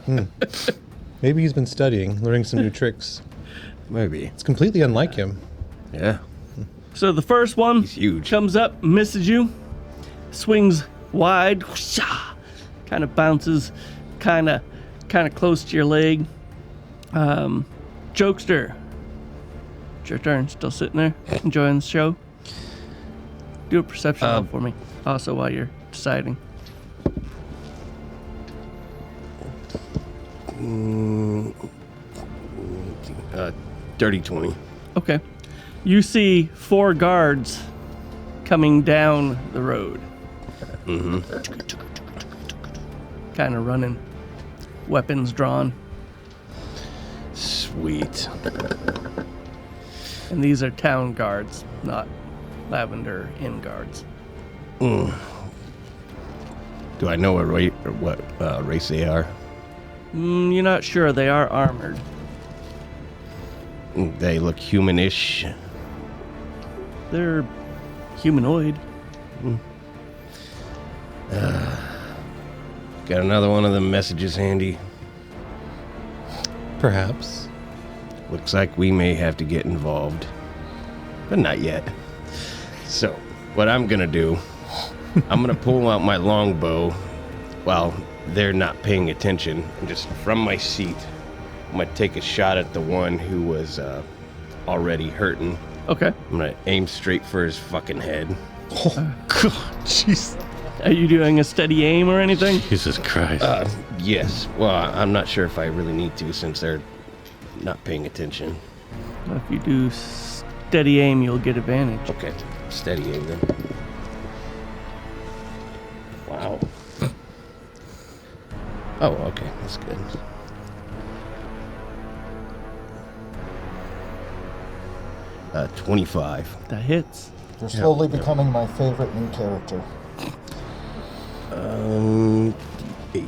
Maybe he's been studying, learning some new tricks. Maybe. It's completely unlike him. Yeah. So the first one He's huge. comes up, misses you, swings wide, kind of bounces, kind of close to your leg. Jokester, it's your turn. Still sitting there, enjoying the show. Do a perception roll for me. Also, while you're deciding. Dirty 20. Okay. You see 4 guards coming down the road. Mm-hmm. Kind of running, weapons drawn. Sweet. And these are town guards, not Lavender Inn guards. Do I know what race they are? You're not sure. They are armored. They look humanish. They're humanoid. Got another one of them messages handy. Perhaps. Looks like we may have to get involved. But not yet. So, what I'm gonna do, I'm gonna pull out my longbow while they're not paying attention. And just from my seat, I'm gonna take a shot at the one who was already hurting. Okay. I'm gonna aim straight for his fucking head. Oh, God. Jeez. Are you doing a steady aim or anything? Jesus Christ. Yes. Well, I'm not sure if I really need to since they're not paying attention. If you do steady aim, you'll get advantage. Okay. Steady aim then. Wow. Oh, okay. That's good. Uh, 25. That hits. You're slowly becoming my favorite new character. 8.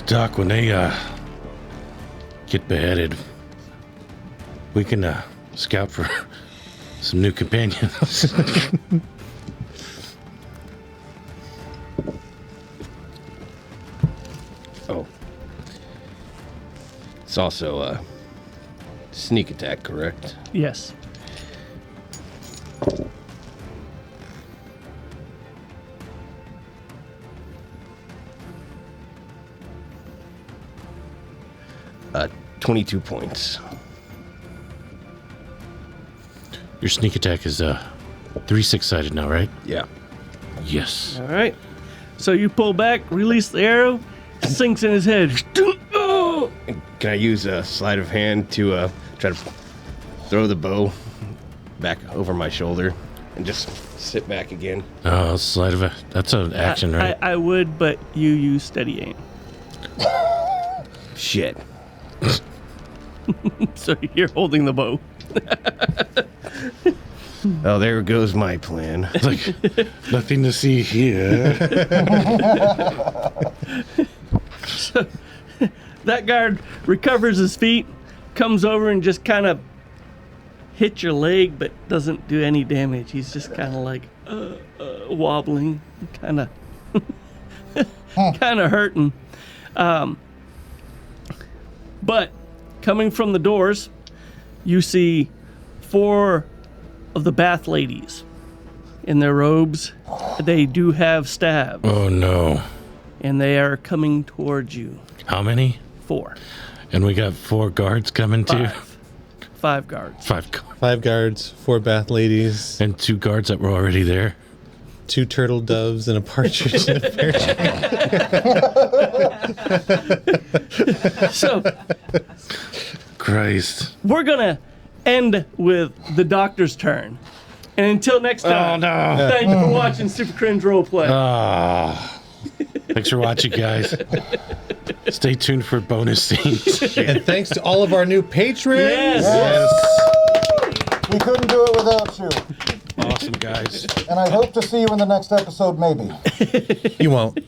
Doc, when they get beheaded, we can scout for some new companions. Oh. It's also a sneak attack, correct? Yes. Uh, 22 points. Your sneak attack is 3 6-sided now, right? Yeah. Yes. All right. So you pull back, release the arrow, sinks in his head. Oh! Can I use a sleight of hand to try to throw the bow back over my shoulder and just sit back again? Oh, slide of that's an action, right? I would, but you use steady aim. Shit. So you're holding the bow. Oh, there goes my plan. Like, nothing to see here. So that guard recovers his feet, comes over and just kind of hits your leg, but doesn't do any damage. He's just kind of like wobbling, kind of hurting. But coming from the doors, you see 4 of the bath ladies in their robes. They do have stabs, Oh, no. and they are coming towards you. How many? 4. And we got 4 guards coming too? 5 guards. 5 guards. 5 guards, 4 bath ladies, And 2 guards that were already there. 2 turtle doves, and a partridge in a pear tree. So Christ. we're gonna end with the doctor's turn. And until next time, Oh, no. thank you for watching Super Cringe Roleplay. Ah. Thanks for watching, guys. Stay tuned for bonus scenes. And thanks to all of our new patrons. Yes. We couldn't do it without you. Awesome, guys. And I hope to see you in the next episode, maybe. You won't.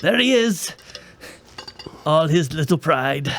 There he is. All his little pride.